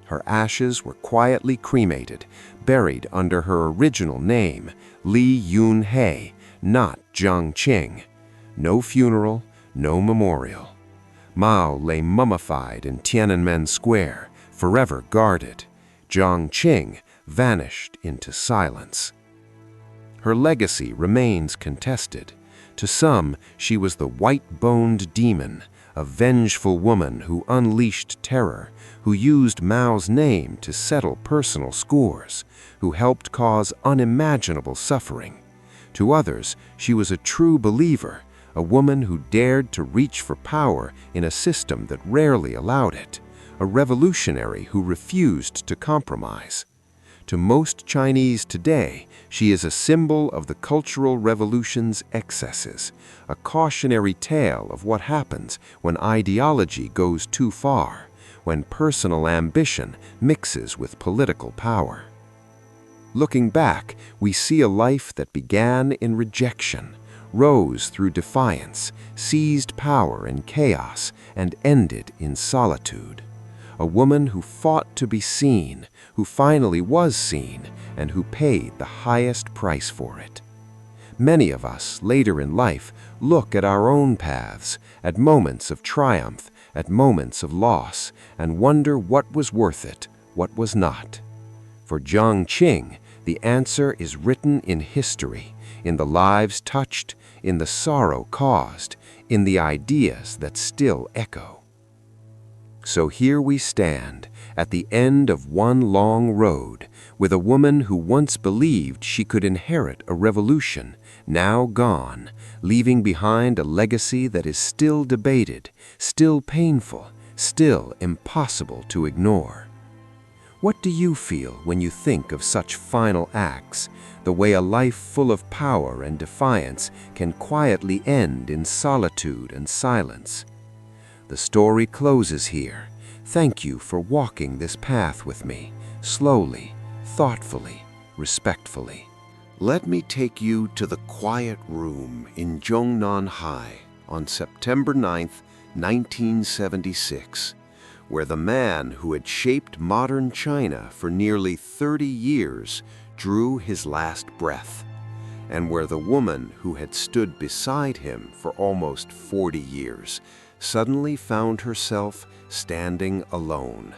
Her ashes were quietly cremated, buried under her original name, Li Yunhe, not Jiang Qing. No funeral, no memorial. Mao lay mummified in Tiananmen Square, forever guarded. Jiang Qing vanished into silence. Her legacy remains contested. To some, she was the white-boned demon, a vengeful woman who unleashed terror, who used Mao's name to settle personal scores, who helped cause unimaginable suffering. To others, she was a true believer, a woman who dared to reach for power in a system that rarely allowed it, a revolutionary who refused to compromise. To most Chinese today, she is a symbol of the Cultural Revolution's excesses, a cautionary tale of what happens when ideology goes too far, when personal ambition mixes with political power. Looking back, we see a life that began in rejection, rose through defiance, seized power in chaos, and ended in solitude. A woman who fought to be seen, who finally was seen, and who paid the highest price for it. Many of us, later in life, look at our own paths, at moments of triumph, at moments of loss, and wonder what was worth it, what was not. For Jiang Qing, the answer is written in history, in the lives touched, in the sorrow caused, in the ideas that still echo. So here we stand, at the end of one long road, with a woman who once believed she could inherit a revolution, now gone, leaving behind a legacy that is still debated, still painful, still impossible to ignore. What do you feel when you think of such final acts, the way a life full of power and defiance can quietly end in solitude and silence? The story closes here. Thank you for walking this path with me, slowly, thoughtfully, respectfully. Let me take you to the quiet room in Shanghai on September 9, 1976, where the man who had shaped modern China for nearly 30 years drew his last breath, and where the woman who had stood beside him for almost 40 years suddenly found herself standing alone.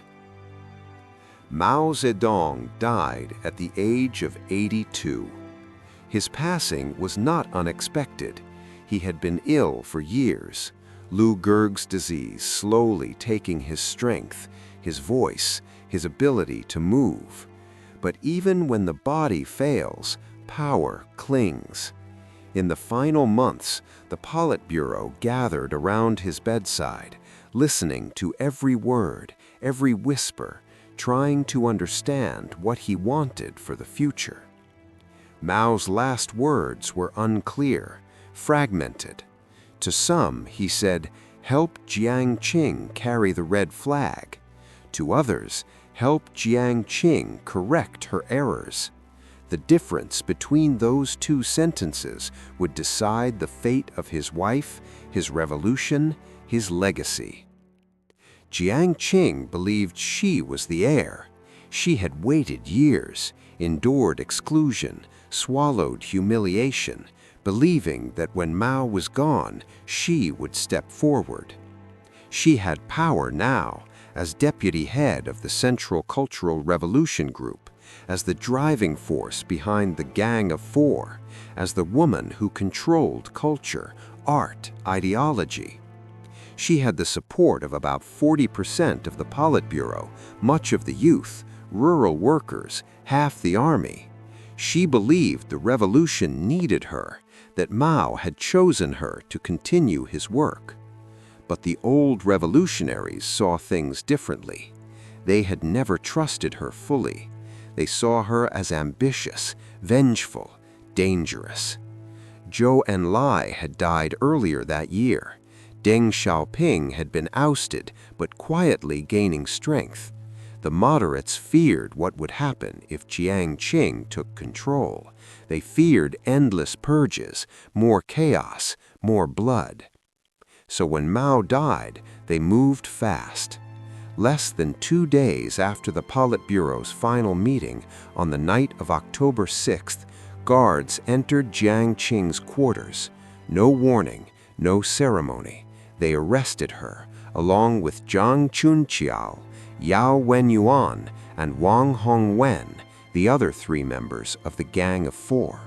Mao Zedong died at the age of 82. His passing was not unexpected. He had been ill for years, Lou Gehrig's disease slowly taking his strength, his voice, his ability to move. But even when the body fails, power clings. In the final months, the Politburo gathered around his bedside, listening to every word, every whisper, trying to understand what he wanted for the future. Mao's last words were unclear, fragmented. To some, he said, "Help Jiang Qing carry the red flag." To others, "Help Jiang Qing correct her errors." The difference between those two sentences would decide the fate of his wife, his revolution, his legacy. Jiang Qing believed she was the heir. She had waited years, endured exclusion, swallowed humiliation, believing that when Mao was gone, she would step forward. She had power now, as deputy head of the Central Cultural Revolution Group, as the driving force behind the Gang of Four, as the woman who controlled culture, art, ideology. She had the support of about 40% of the Politburo, much of the youth, rural workers, half the army. She believed the revolution needed her, that Mao had chosen her to continue his work. But the old revolutionaries saw things differently. They had never trusted her fully. They saw her as ambitious, vengeful, dangerous. Zhou Enlai had died earlier that year. Deng Xiaoping had been ousted, but quietly gaining strength. The moderates feared what would happen if Jiang Qing took control. They feared endless purges, more chaos, more blood. So when Mao died, they moved fast. Less than 2 days after the Politburo's final meeting, on the night of October 6th, guards entered Jiang Qing's quarters. No warning, no ceremony. They arrested her, along with Zhang Chunqiao, Yao Wenyuan, and Wang Hongwen, the other 3 members of the Gang of Four.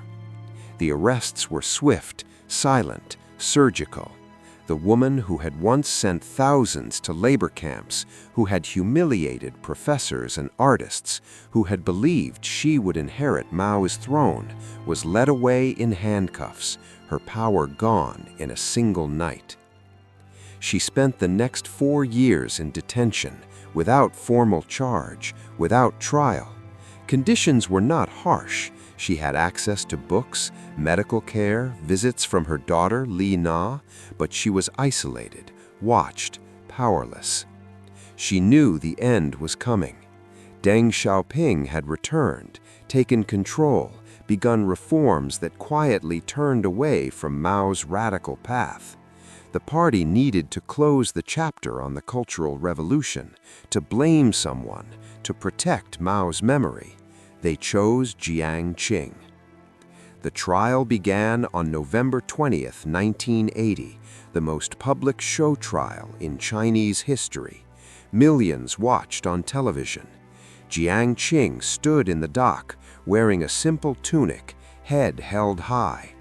The arrests were swift, silent, surgical. The woman who had once sent thousands to labor camps, who had humiliated professors and artists, who had believed she would inherit Mao's throne, was led away in handcuffs, her power gone in a single night. She spent the next 4 years in detention, without formal charge, without trial. Conditions were not harsh. She had access to books, medical care, visits from her daughter, Li Na, but she was isolated, watched, powerless. She knew the end was coming. Deng Xiaoping had returned, taken control, begun reforms that quietly turned away from Mao's radical path. The party needed to close the chapter on the Cultural Revolution, to blame someone, to protect Mao's memory. They chose Jiang Qing. The trial began on November 20th, 1980, the most public show trial in Chinese history. Millions watched on television. Jiang Qing stood in the dock, wearing a simple tunic, head held high.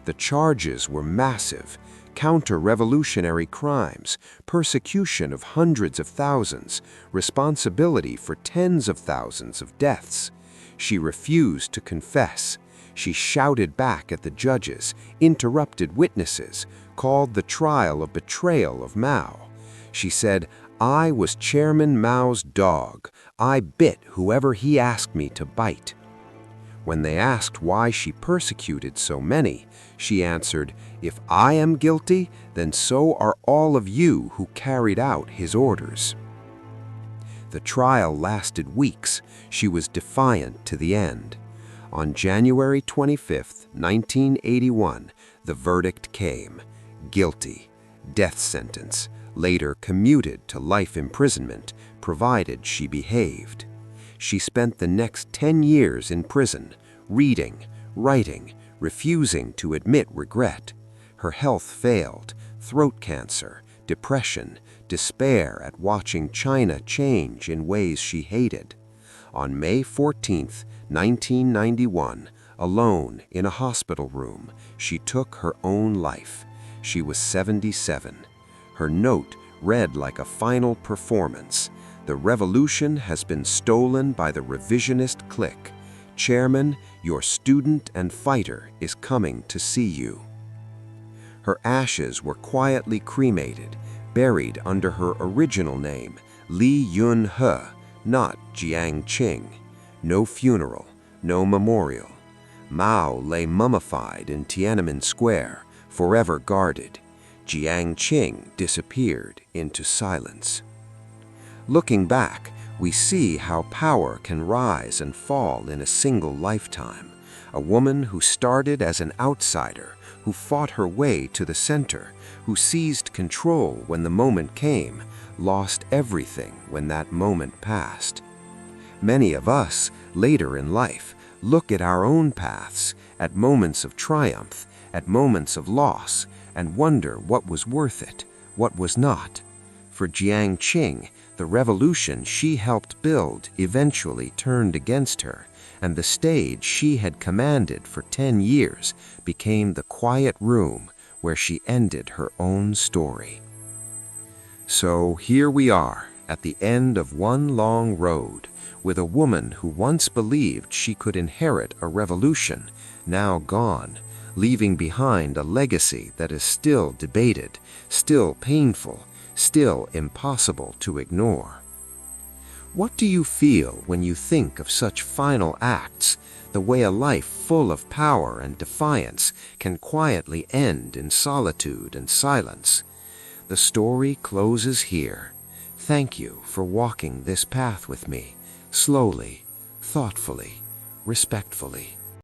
The charges were massive: counter-revolutionary crimes, persecution of hundreds of thousands, responsibility for tens of thousands of deaths. She refused to confess. She shouted back at the judges, interrupted witnesses, called the trial a betrayal of Mao. She said, "I was Chairman Mao's dog. I bit whoever he asked me to bite." When they asked why she persecuted so many, she answered, "If I am guilty, then so are all of you who carried out his orders." The trial lasted weeks. She was defiant to the end. On January 25, 1981, the verdict came: guilty, death sentence, later commuted to life imprisonment, provided she behaved. She spent the next 10 years in prison, reading, writing, refusing to admit regret. Her health failed: throat cancer, depression, despair at watching China change in ways she hated. On May 14, 1991, alone in a hospital room, she took her own life. She was 77. Her note read like a final performance: "The revolution has been stolen by the revisionist clique. Chairman, your student and fighter is coming to see you." Her ashes were quietly cremated, buried under her original name, Li Yun-he, not Jiang Qing. No funeral, no memorial. Mao lay mummified in Tiananmen Square, forever guarded. Jiang Qing disappeared into silence. Looking back, we see how power can rise and fall in a single lifetime. A woman who started as an outsider, who fought her way to the center, who seized control when the moment came, lost everything when that moment passed. Many of us, later in life, look at our own paths, at moments of triumph, at moments of loss, and wonder what was worth it, what was not. For Jiang Qing, the revolution she helped build eventually turned against her, and the stage she had commanded for 10 years became the quiet room where she ended her own story. So here we are, at the end of one long road, with a woman who once believed she could inherit a revolution, now gone, leaving behind a legacy that is still debated, still painful, still impossible to ignore. What do you feel when you think of such final acts, the way a life full of power and defiance can quietly end in solitude and silence? The story closes here. Thank you for walking this path with me, slowly, thoughtfully, respectfully.